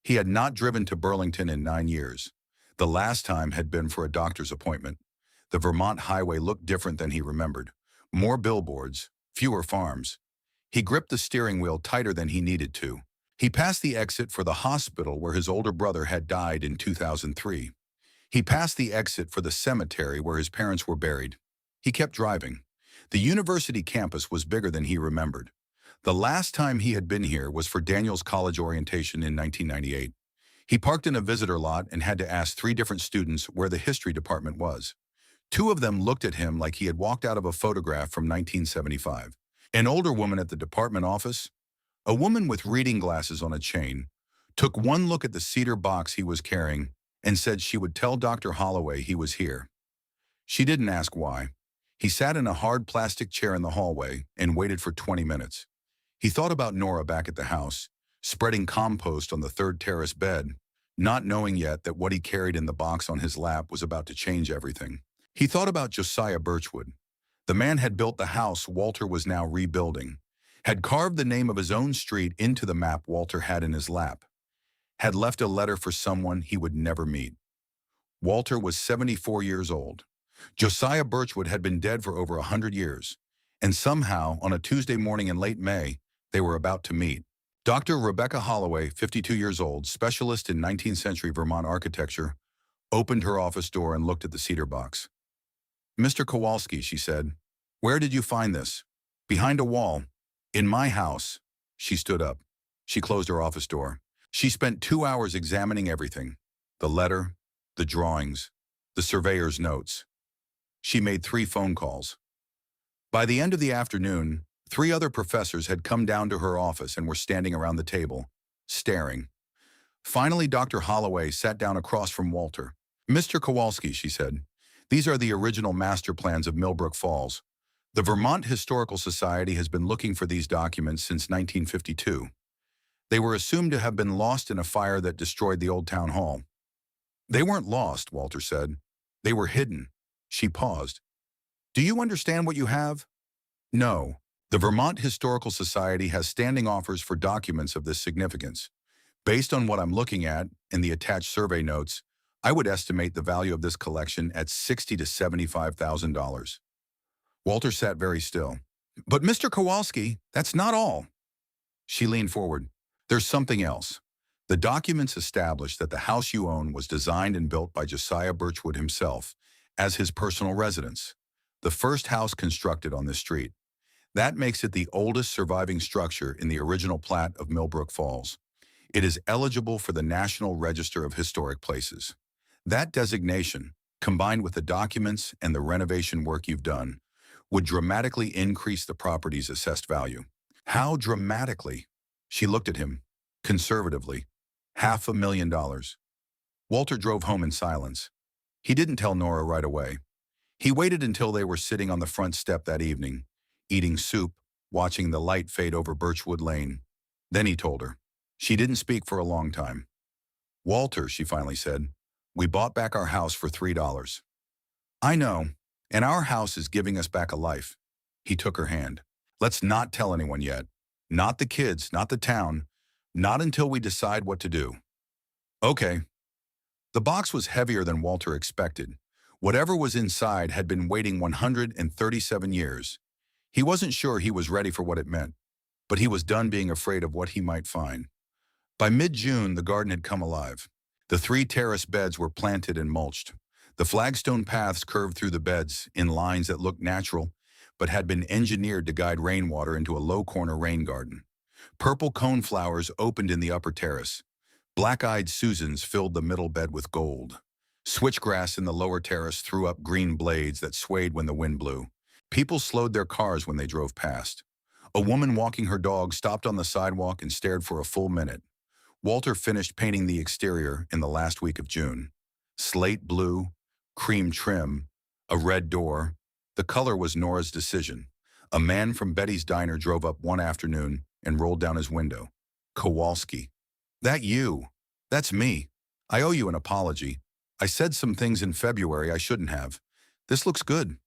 He had not driven to Burlington in 9 years. The last time had been for a doctor's appointment. The Vermont highway looked different than he remembered. More billboards, fewer farms. He gripped the steering wheel tighter than he needed to. He passed the exit for the hospital where his older brother had died in 2003. He passed the exit for the cemetery where his parents were buried. He kept driving. The university campus was bigger than he remembered. The last time he had been here was for Daniel's college orientation in 1998. He parked in a visitor lot and had to ask 3 different students where the history department was. 2 of them looked at him like he had walked out of a photograph from 1975. An older woman at the department office, a woman with reading glasses on a chain, took one look at the cedar box he was carrying and said she would tell Dr. Holloway he was here. She didn't ask why. He sat in a hard plastic chair in the hallway and waited for 20 minutes. He thought about Nora back at the house, spreading compost on the 3rd terrace bed, not knowing yet that what he carried in the box on his lap was about to change everything. He thought about Josiah Birchwood. The man had built the house Walter was now rebuilding, had carved the name of his own street into the map Walter had in his lap, had left a letter for someone he would never meet. Walter was 74 years old. Josiah Birchwood had been dead for over 100 years, and somehow, on a Tuesday morning in late May, they were about to meet. Dr. Rebecca Holloway, 52 years old, specialist in 19th century Vermont architecture, opened her office door and looked at the cedar box. Mr. Kowalski, she said, where did you find this? Behind a wall. In my house. She stood up. She closed her office door. She spent 2 hours examining everything. The letter, the drawings, the surveyor's notes. She made 3 phone calls. By the end of the afternoon, 3 other professors had come down to her office and were standing around the table, staring. Finally, Dr. Holloway sat down across from Walter. Mr. Kowalski, she said, these are the original master plans of Millbrook Falls. The Vermont Historical Society has been looking for these documents since 1952. They were assumed to have been lost in a fire that destroyed the old town hall. They weren't lost, Walter said. They were hidden. She paused. Do you understand what you have? No. The Vermont Historical Society has standing offers for documents of this significance. Based on what I'm looking at in the attached survey notes, I would estimate the value of this collection at $60,000 to $75,000. Walter sat very still. But Mr. Kowalski, that's not all. She leaned forward. There's something else. The documents establish that the house you own was designed and built by Josiah Birchwood himself as his personal residence, the first house constructed on this street. That makes it the oldest surviving structure in the original plat of Millbrook Falls. It is eligible for the National Register of Historic Places. That designation, combined with the documents and the renovation work you've done, would dramatically increase the property's assessed value. How dramatically? She looked at him, conservatively. $500,000. Walter drove home in silence. He didn't tell Nora right away. He waited until they were sitting on the front step that evening, eating soup, watching the light fade over Birchwood Lane. Then he told her. She didn't speak for a long time. Walter, she finally said, we bought back our house for $3. I know, and our house is giving us back a life. He took her hand. Let's not tell anyone yet. Not the kids, not the town, not until we decide what to do. Okay. The box was heavier than Walter expected. Whatever was inside had been waiting 137 years. He wasn't sure he was ready for what it meant, but he was done being afraid of what he might find. By mid-June, the garden had come alive. The 3 terrace beds were planted and mulched. The flagstone paths curved through the beds in lines that looked natural, but had been engineered to guide rainwater into a low-corner rain garden. Purple coneflowers opened in the upper terrace. Black-eyed Susans filled the middle bed with gold. Switchgrass in the lower terrace threw up green blades that swayed when the wind blew. People slowed their cars when they drove past. A woman walking her dog stopped on the sidewalk and stared for a full minute. Walter finished painting the exterior in the last week of June. Slate blue, cream trim, a red door, The color was Nora's decision. A man from Betty's diner drove up one afternoon and rolled down his window. Kowalski. That you? That's me. I owe you an apology. I said some things in February I shouldn't have. This looks good.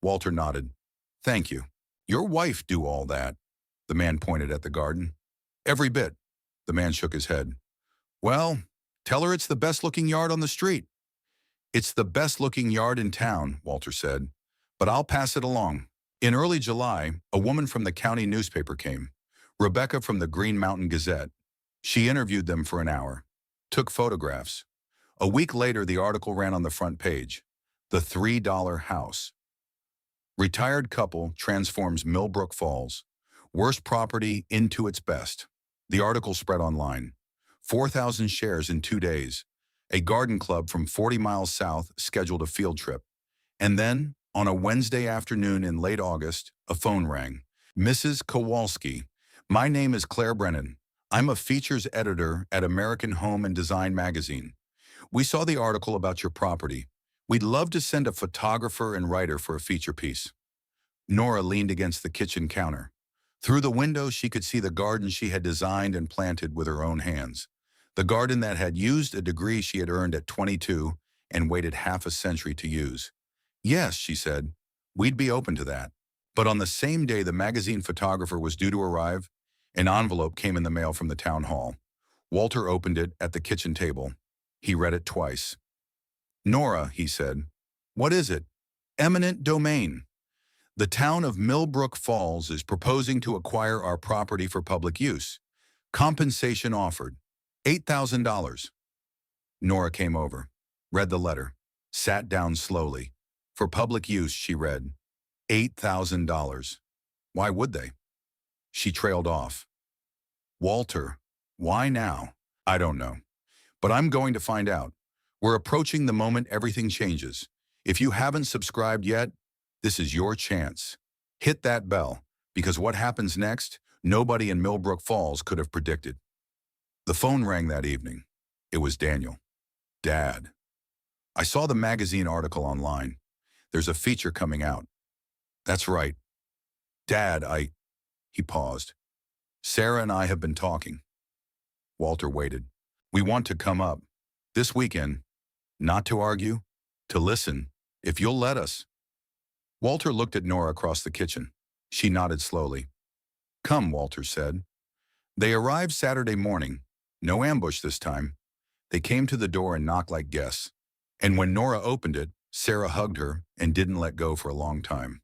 Walter nodded. Thank you. Your wife do all that. The man pointed at the garden. Every bit. The man shook his head. Well, tell her it's the best-looking yard on the street. It's the best-looking yard in town, Walter said, but I'll pass it along. In early July, a woman from the county newspaper came, Rebecca from the Green Mountain Gazette. She interviewed them for an hour, took photographs. A week later, the article ran on the front page. The $3 house. Retired couple transforms Millbrook Falls. Worst property into its best. The article spread online. 4,000 shares in 2 days. A garden club from 40 miles south scheduled a field trip. And then, on a Wednesday afternoon in late August, a phone rang. Mrs. Kowalski, my name is Claire Brennan. I'm a features editor at American Home and Design magazine. We saw the article about your property. We'd love to send a photographer and writer for a feature piece. Nora leaned against the kitchen counter. Through the window, she could see the garden she had designed and planted with her own hands. The garden that had used a degree she had earned at 22 and waited half a century to use. Yes, she said, we'd be open to that. But on the same day the magazine photographer was due to arrive, an envelope came in the mail from the town hall. Walter opened it at the kitchen table. He read it twice. Nora, he said, what is it? Eminent domain. The town of Millbrook Falls is proposing to acquire our property for public use. Compensation offered. $8,000. Nora came over, read the letter, sat down slowly. For public use, she read, $8,000. Why would they? She trailed off. Walter, why now? I don't know. But I'm going to find out. We're approaching the moment everything changes. If you haven't subscribed yet, this is your chance. Hit that bell, because what happens next, nobody in Millbrook Falls could have predicted. The phone rang that evening. It was Daniel. Dad. I saw the magazine article online. There's a feature coming out. That's right. Dad, He paused. Sarah and I have been talking. Walter waited. We want to come up. This weekend. Not to argue, to listen, if you'll let us. Walter looked at Nora across the kitchen. She nodded slowly. Come, Walter said. They arrived Saturday morning. No ambush this time. They came to the door and knocked like guests. And when Nora opened it, Sarah hugged her and didn't let go for a long time.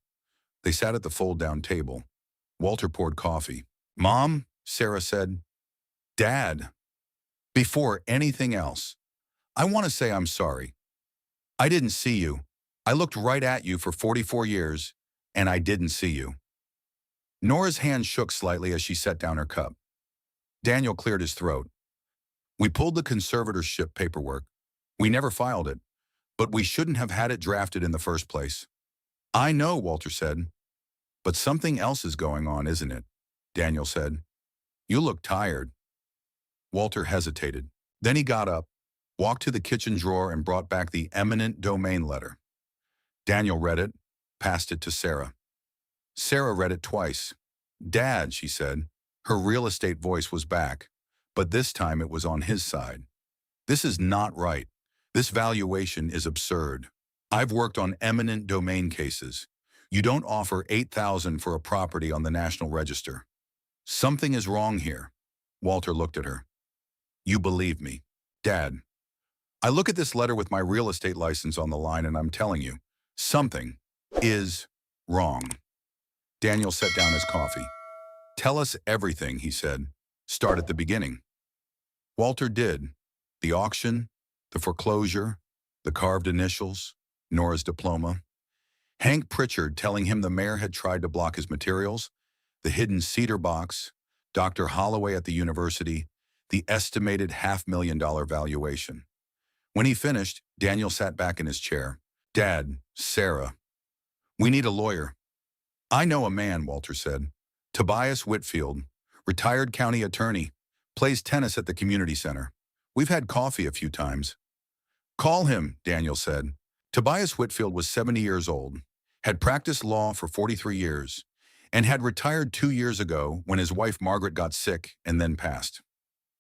They sat at the fold-down table. Walter poured coffee. Mom, Sarah said. Dad. Before anything else, I want to say I'm sorry. I didn't see you. I looked right at you for 44 years, and I didn't see you. Nora's hand shook slightly as she set down her cup. Daniel cleared his throat. We pulled the conservatorship paperwork. We never filed it, but we shouldn't have had it drafted in the first place. I know, Walter said. But something else is going on, isn't it? Daniel said. You look tired. Walter hesitated. Then he got up, walked to the kitchen drawer and brought back the eminent domain letter. Daniel read it, passed it to Sarah. Sarah read it twice. Dad, she said. Her real estate voice was back, but this time it was on his side. This is not right. This valuation is absurd. I've worked on eminent domain cases. You don't offer $8,000 for a property on the National Register. Something is wrong here. Walter looked at her. You believe me. Dad, I look at this letter with my real estate license on the line and I'm telling you, something is wrong. Daniel set down his coffee. Tell us everything, he said. Start at the beginning. Walter did. The auction, the foreclosure, the carved initials, Nora's diploma. Hank Pritchard telling him the mayor had tried to block his materials, the hidden cedar box, Dr. Holloway at the university, the estimated $500,000 valuation. When he finished, Daniel sat back in his chair. Dad, Sarah, we need a lawyer. I know a man, Walter said. Tobias Whitfield, retired county attorney, plays tennis at the community center. We've had coffee a few times. Call him, Daniel said. Tobias Whitfield was 70 years old. had practiced law for 43 years, and had retired 2 years ago when his wife Margaret got sick and then passed.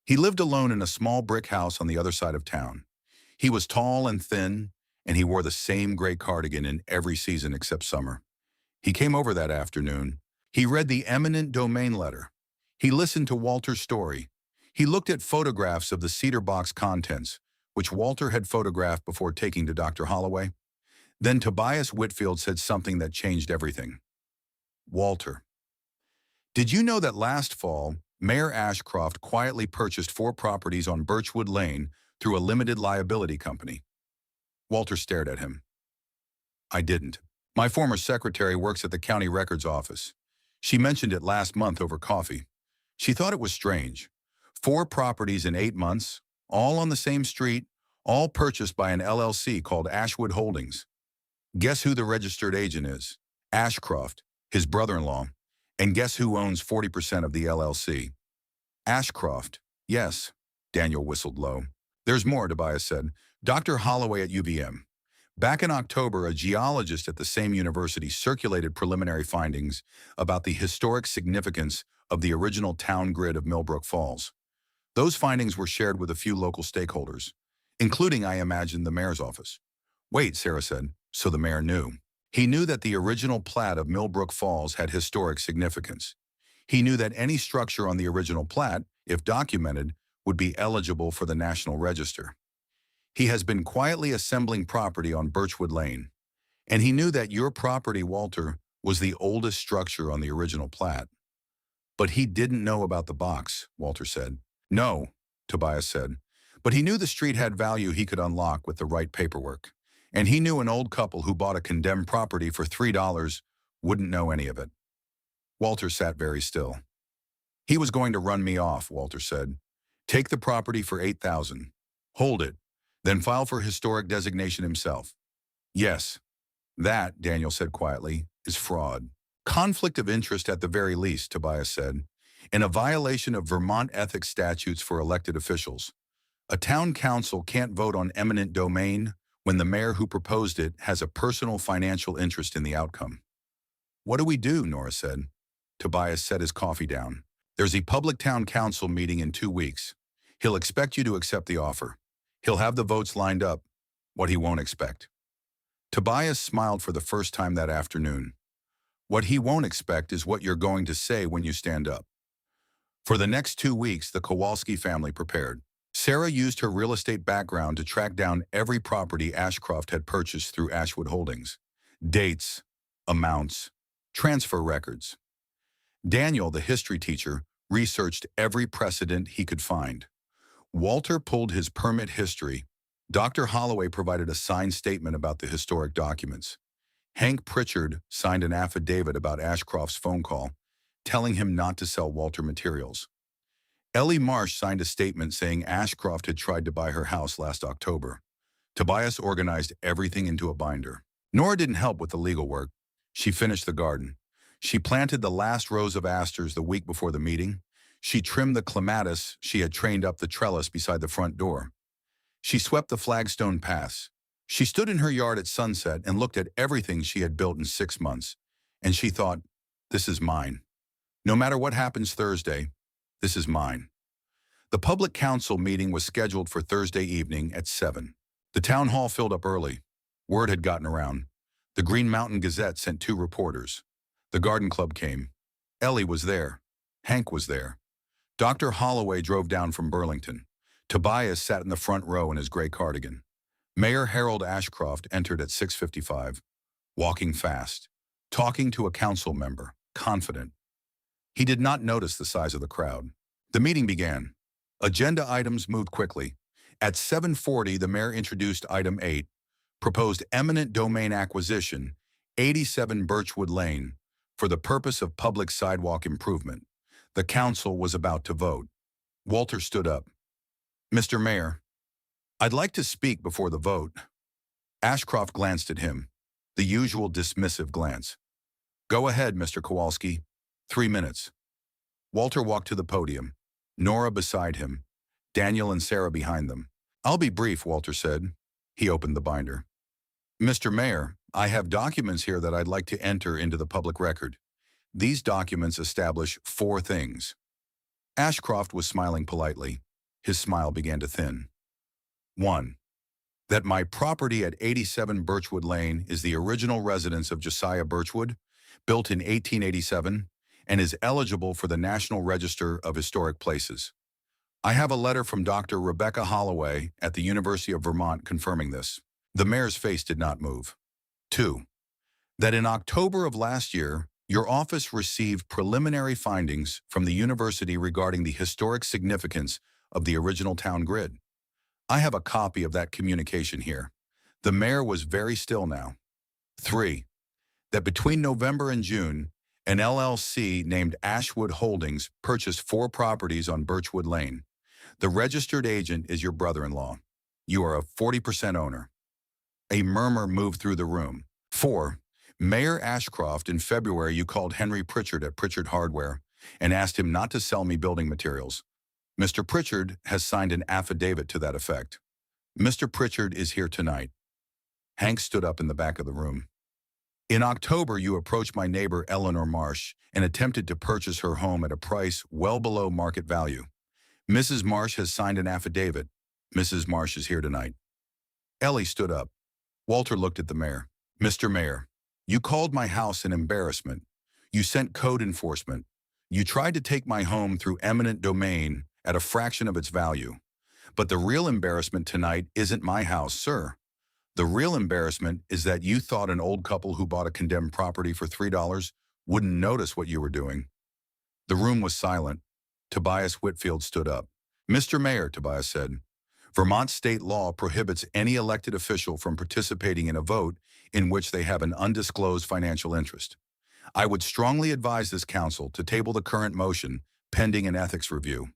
He lived alone in a small brick house on the other side of town. He was tall and thin, and he wore the same gray cardigan in every season except summer. He came over that afternoon. He read the eminent domain letter. He listened to Walter's story. He looked at photographs of the cedar box contents, which Walter had photographed before taking to Dr. Holloway. Then Tobias Whitfield said something that changed everything. Walter, did you know that last fall, Mayor Ashcroft quietly purchased 4 properties on Birchwood Lane through a limited liability company? Walter stared at him. I didn't. My former secretary works at the county records office. She mentioned it last month over coffee. She thought it was strange. 4 properties in 8 months, all on the same street, all purchased by an LLC called Ashwood Holdings. Guess who the registered agent is? Ashcroft, his brother-in-law. And guess who owns 40% of the LLC? Ashcroft. Yes, Daniel whistled low. There's more, Tobias said. Dr. Holloway at UVM. Back in October, a geologist at the same university circulated preliminary findings about the historic significance of the original town grid of Millbrook Falls. Those findings were shared with a few local stakeholders, including, I imagine, the mayor's office. Wait, Sarah said, so the mayor knew. He knew that the original plat of Millbrook Falls had historic significance. He knew that any structure on the original plat, if documented, would be eligible for the National Register. He has been quietly assembling property on Birchwood Lane, and he knew that your property, Walter, was the oldest structure on the original plat. But he didn't know about the box, Walter said. No, Tobias said, but he knew the street had value he could unlock with the right paperwork. And he knew an old couple who bought a condemned property for $3 wouldn't know any of it. Walter sat very still. He was going to run me off, Walter said. Take the property for $8,000. Hold it. Then file for historic designation himself. Yes, that, Daniel said quietly, is fraud. Conflict of interest at the very least, Tobias said, and a violation of Vermont ethics statutes for elected officials. A town council can't vote on eminent domain when the mayor who proposed it has a personal financial interest in the outcome. What do we do? Nora said. Tobias set his coffee down. There's a public town council meeting in 2 weeks. He'll expect you to accept the offer. He'll have the votes lined up. What he won't expect. Tobias smiled for the first time that afternoon. What he won't expect is what you're going to say when you stand up. For the next 2 weeks, the Kowalski family prepared. Sarah used her real estate background to track down every property Ashcroft had purchased through Ashwood Holdings. Dates, amounts, transfer records. Daniel, the history teacher, researched every precedent he could find. Walter pulled his permit history. Dr. Holloway provided a signed statement about the historic documents. Hank Pritchard signed an affidavit about Ashcroft's phone call, telling him not to sell Walter materials. Ellie Marsh signed a statement saying Ashcroft had tried to buy her house last October. Tobias organized everything into a binder. Nora didn't help with the legal work. She finished the garden. She planted the last rows of asters the week before the meeting. She trimmed the clematis she had trained up the trellis beside the front door. She swept the flagstone paths. She stood in her yard at sunset and looked at everything she had built in 6 months. And she thought, this is mine. No matter what happens Thursday, this is mine. The public council meeting was scheduled for Thursday evening at 7. The town hall filled up early. Word had gotten around. The Green Mountain Gazette sent 2 reporters. The garden club came. Ellie was there. Hank was there. Dr. Holloway drove down from Burlington. Tobias sat in the front row in his gray cardigan. Mayor Harold Ashcroft entered at 6:55, walking fast, talking to a council member, confident. He did not notice the size of the crowd. The meeting began. Agenda items moved quickly. At 7:40, the mayor introduced item 8, proposed eminent domain acquisition, 87 Birchwood Lane, for the purpose of public sidewalk improvement. The council was about to vote. Walter stood up. Mr. Mayor, I'd like to speak before the vote. Ashcroft glanced at him, the usual dismissive glance. Go ahead, Mr. Kowalski. 3 minutes. Walter walked to the podium, Nora beside him, Daniel and Sarah behind them. I'll be brief, Walter said. He opened the binder. Mr. Mayor, I have documents here that I'd like to enter into the public record. These documents establish four things. Ashcroft was smiling politely. His smile began to thin. 1. That my property at 87 Birchwood Lane is the original residence of Josiah Birchwood, built in 1887, and is eligible for the National Register of Historic Places. I have a letter from Dr. Rebecca Holloway at the University of Vermont confirming this. The mayor's face did not move. 2. That in October of last year, your office received preliminary findings from the university regarding the historic significance of the original town grid. I have a copy of that communication here. The mayor was very still now. 3. That between November and June, an LLC named Ashwood Holdings purchased 4 properties on Birchwood Lane. The registered agent is your brother-in-law. You are a 40% owner. A murmur moved through the room. 4. Mayor Ashcroft, in February, you called Henry Pritchard at Pritchard Hardware and asked him not to sell me building materials. Mr. Pritchard has signed an affidavit to that effect. Mr. Pritchard is here tonight. Hank stood up in the back of the room. In October, you approached my neighbor Eleanor Marsh and attempted to purchase her home at a price well below market value. Mrs. Marsh has signed an affidavit. Mrs. Marsh is here tonight. Ellie stood up. Walter looked at the mayor. Mr. Mayor, you called my house an embarrassment. You sent code enforcement. You tried to take my home through eminent domain at a fraction of its value. But the real embarrassment tonight isn't my house, sir. The real embarrassment is that you thought an old couple who bought a condemned property for $3 wouldn't notice what you were doing. The room was silent. Tobias Whitfield stood up. Mr. Mayor, Tobias said, Vermont state law prohibits any elected official from participating in a vote in which they have an undisclosed financial interest. I would strongly advise this council to table the current motion pending an ethics review.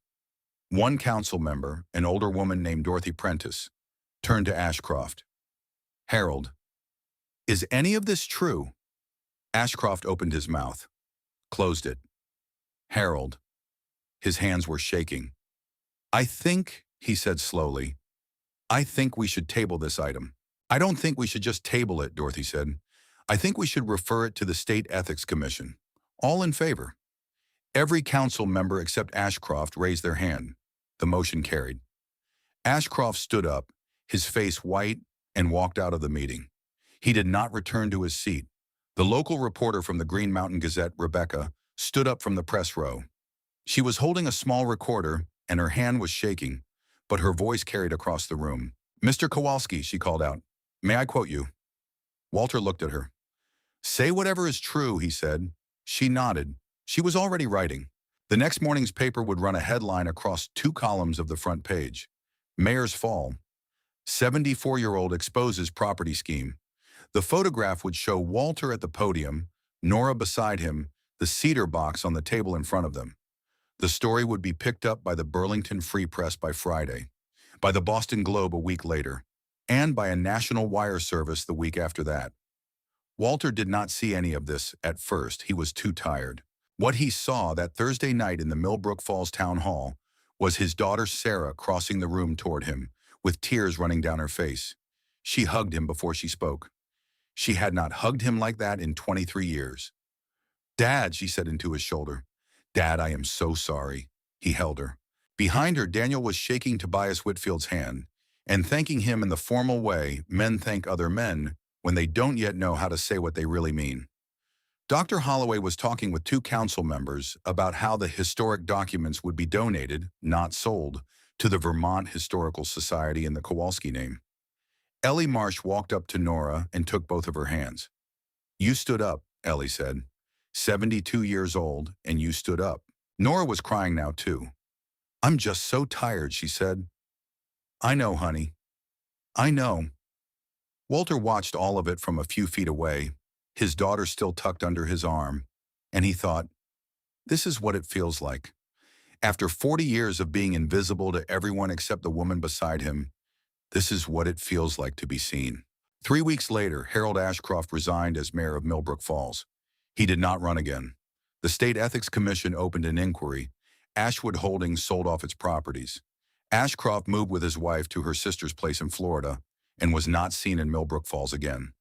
One council member, an older woman named Dorothy Prentice, turned to Ashcroft. Harold, is any of this true? Ashcroft opened his mouth, closed it. Harold. His hands were shaking. I think, he said slowly, I think we should table this item. I don't think we should just table it, Dorothy said. I think we should refer it to the State Ethics Commission. All in favor? Every council member except Ashcroft raised their hand. The motion carried. Ashcroft stood up, his face white, and walked out of the meeting. He did not return to his seat. The local reporter from the Green Mountain Gazette, Rebecca, stood up from the press row. She was holding a small recorder, and her hand was shaking, but her voice carried across the room. Mr. Kowalski, she called out, may I quote you? Walter looked at her. Say whatever is true, he said. She nodded. She was already writing. The next morning's paper would run a headline across 2 columns of the front page. Mayor's fall. 74-year-old exposes property scheme. The photograph would show Walter at the podium, Nora beside him, the cedar box on the table in front of them. The story would be picked up by the Burlington Free Press by Friday, by the Boston Globe a week later, and by a national wire service the week after that. Walter did not see any of this at first. He was too tired. What he saw that Thursday night in the Millbrook Falls Town Hall was his daughter Sarah crossing the room toward him, with tears running down her face. She hugged him before she spoke. She had not hugged him like that in 23 years. Dad, she said into his shoulder. Dad, I am so sorry. He held her. Behind her, Daniel was shaking Tobias Whitfield's hand and thanking him in the formal way men thank other men when they don't yet know how to say what they really mean. Dr. Holloway was talking with 2 council members about how the historic documents would be donated, not sold, to the Vermont Historical Society in the Kowalski name. Ellie Marsh walked up to Nora and took both of her hands. You stood up, Ellie said. 72 years old, and you stood up. Nora was crying now, too. I'm just so tired, she said. I know, honey. I know. Walter watched all of it from a few feet away, his daughter still tucked under his arm, and he thought, this is what it feels like. After 40 years of being invisible to everyone except the woman beside him, this is what it feels like to be seen. 3 weeks later, Harold Ashcroft resigned as mayor of Millbrook Falls. He did not run again. The State Ethics Commission opened an inquiry. Ashwood Holdings sold off its properties. Ashcroft moved with his wife to her sister's place in Florida and was not seen in Millbrook Falls again.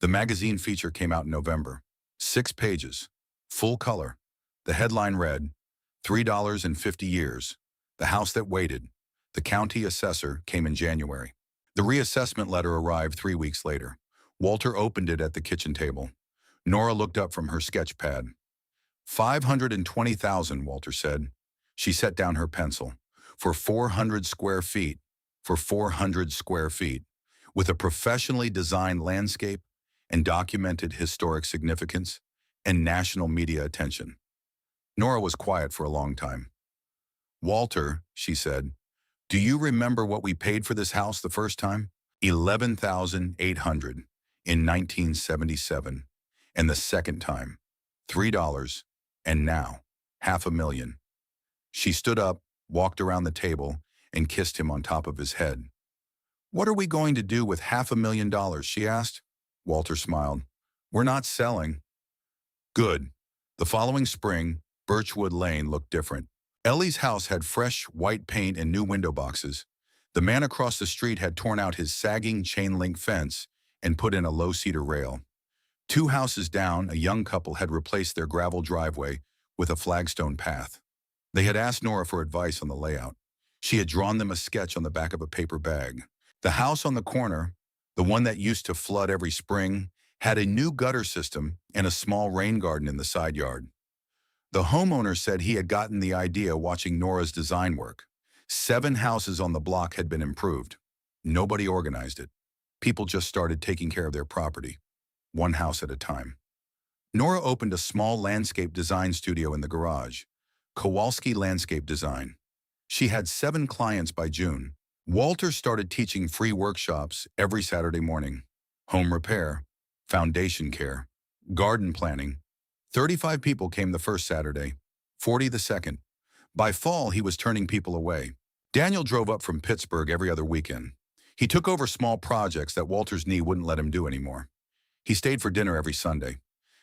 The magazine feature came out in November. 6 pages. Full color. The headline read, $3.50. The House That Waited. The county assessor came in January. The reassessment letter arrived 3 weeks later. Walter opened it at the kitchen table. Nora looked up from her sketch pad. 520,000, Walter said. She set down her pencil. For 400 square feet. For 400 square feet. With a professionally designed landscape and documented historic significance and national media attention. Nora was quiet for a long time. Walter, she said, do you remember what we paid for this house the first time? $11,800 in 1977. And the second time, $3, and now, $500,000. She stood up, walked around the table, and kissed him on top of his head. What are we going to do with $500,000, she asked. Walter smiled. We're not selling. Good. The following spring, Birchwood Lane looked different. Ellie's house had fresh, white paint and new window boxes. The man across the street had torn out his sagging chain-link fence and put in a low cedar rail. 2 houses down, a young couple had replaced their gravel driveway with a flagstone path. They had asked Nora for advice on the layout. She had drawn them a sketch on the back of a paper bag. The house on the corner, the one that used to flood every spring, had a new gutter system and a small rain garden in the side yard. The homeowner said he had gotten the idea watching Nora's design work. 7 houses on the block had been improved. Nobody organized it. People just started taking care of their property, one house at a time. Nora opened a small landscape design studio in the garage, Kowalski Landscape Design. She had 7 clients by June. Walter started teaching free workshops every Saturday morning. Home repair, foundation care, garden planning. 35 people came the first Saturday, 40 the second. By fall, he was turning people away. Daniel drove up from Pittsburgh every other weekend. He took over small projects that Walter's knee wouldn't let him do anymore. He stayed for dinner every Sunday.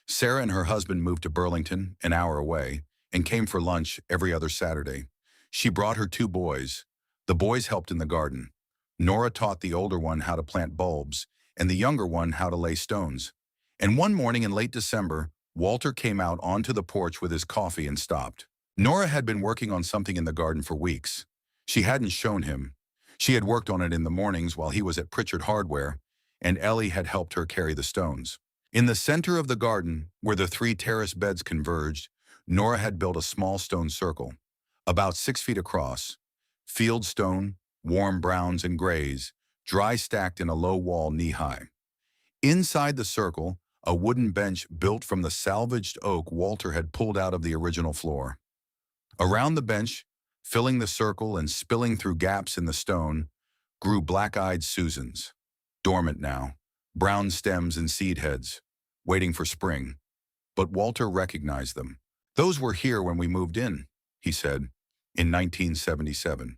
Sarah and her husband moved to Burlington, an hour away, and came for lunch every other Saturday. She brought her 2 boys. The boys helped in the garden. Nora taught the older one how to plant bulbs, and the younger one how to lay stones. And one morning in late December, Walter came out onto the porch with his coffee and stopped. Nora had been working on something in the garden for weeks. She hadn't shown him. She had worked on it in the mornings while he was at Pritchard Hardware, and Ellie had helped her carry the stones. In the center of the garden, where the 3 terrace beds converged, Nora had built a small stone circle, about 6 feet across. Field stone, warm browns and grays, dry stacked in a low wall knee-high. Inside the circle, a wooden bench built from the salvaged oak Walter had pulled out of the original floor. Around the bench, filling the circle and spilling through gaps in the stone, grew black-eyed Susans, dormant now, brown stems and seed heads, waiting for spring. But Walter recognized them. Those were here when we moved in, he said, in 1977.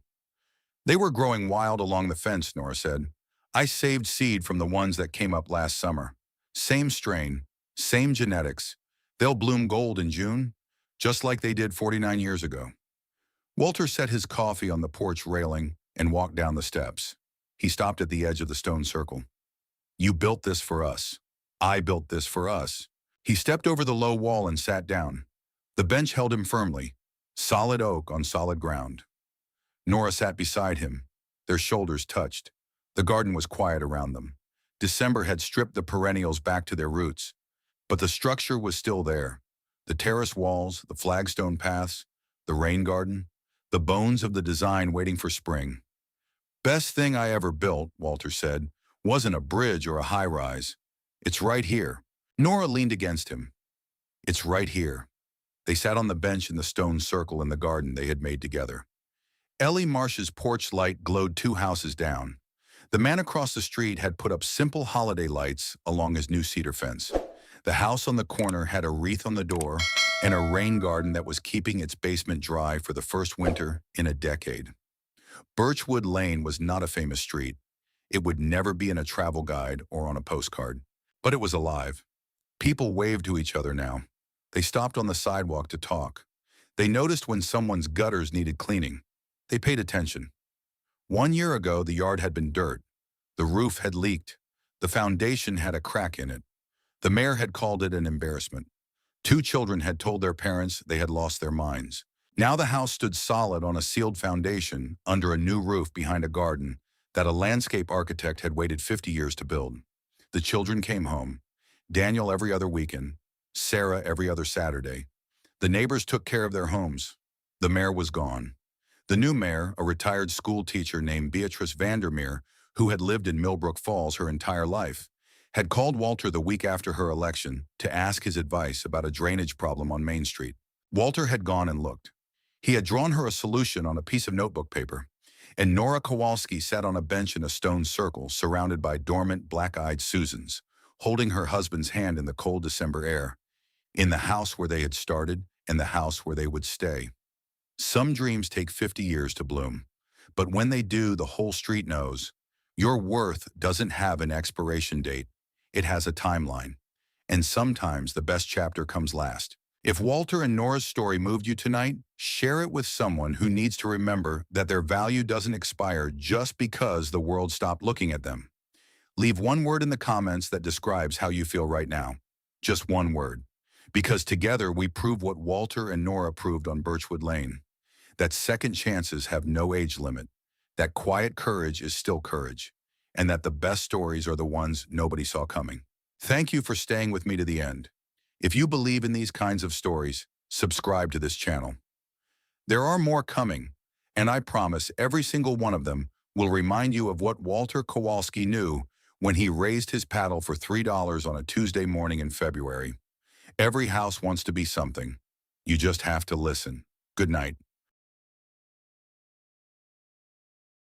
They were growing wild along the fence, Nora said. I saved seed from the ones that came up last summer. Same strain, same genetics. They'll bloom gold in June, just like they did 49 years ago. Walter set his coffee on the porch railing and walked down the steps. He stopped at the edge of the stone circle. You built this for us. I built this for us. He stepped over the low wall and sat down. The bench held him firmly, solid oak on solid ground. Nora sat beside him. Their shoulders touched. The garden was quiet around them. December had stripped the perennials back to their roots, but the structure was still there. The terrace walls, the flagstone paths, the rain garden, the bones of the design waiting for spring. Best thing I ever built, Walter said, wasn't a bridge or a high-rise. It's right here. Nora leaned against him. It's right here. They sat on the bench in the stone circle in the garden they had made together. Ellie Marsh's porch light glowed 2 houses down. The man across the street had put up simple holiday lights along his new cedar fence. The house on the corner had a wreath on the door and a rain garden that was keeping its basement dry for the first winter in a decade. Birchwood Lane was not a famous street. It would never be in a travel guide or on a postcard. But it was alive. People waved to each other now. They stopped on the sidewalk to talk. They noticed when someone's gutters needed cleaning. They paid attention. 1 year ago, the yard had been dirt. The roof had leaked. The foundation had a crack in it. The mayor had called it an embarrassment. Two children had told their parents they had lost their minds. Now the house stood solid on a sealed foundation under a new roof behind a garden that a landscape architect had waited 50 years to build. The children came home. Daniel every other weekend, Sarah every other Saturday. The neighbors took care of their homes. The mayor was gone. The new mayor, a retired school teacher named Beatrice Vandermeer, who had lived in Millbrook Falls her entire life, had called Walter the week after her election to ask his advice about a drainage problem on Main Street. Walter had gone and looked. He had drawn her a solution on a piece of notebook paper, and Nora Kowalski sat on a bench in a stone circle surrounded by dormant, black-eyed Susans, holding her husband's hand in the cold December air, in the house where they had started and the house where they would stay. Some dreams take 50 years to bloom, but when they do, the whole street knows. Your worth doesn't have an expiration date. It has a timeline. And sometimes the best chapter comes last. If Walter and Nora's story moved you tonight, share it with someone who needs to remember that their value doesn't expire just because the world stopped looking at them. Leave one word in the comments that describes how you feel right now. Just one word. Because together we prove what Walter and Nora proved on Birchwood Lane. That second chances have no age limit. That quiet courage is still courage. And that the best stories are the ones nobody saw coming. Thank you for staying with me to the end. If you believe in these kinds of stories, subscribe to this channel. There are more coming, and I promise every single one of them will remind you of what Walter Kowalski knew when he raised his paddle for $3 on a Tuesday morning in February. Every house wants to be something. You just have to listen. Good night.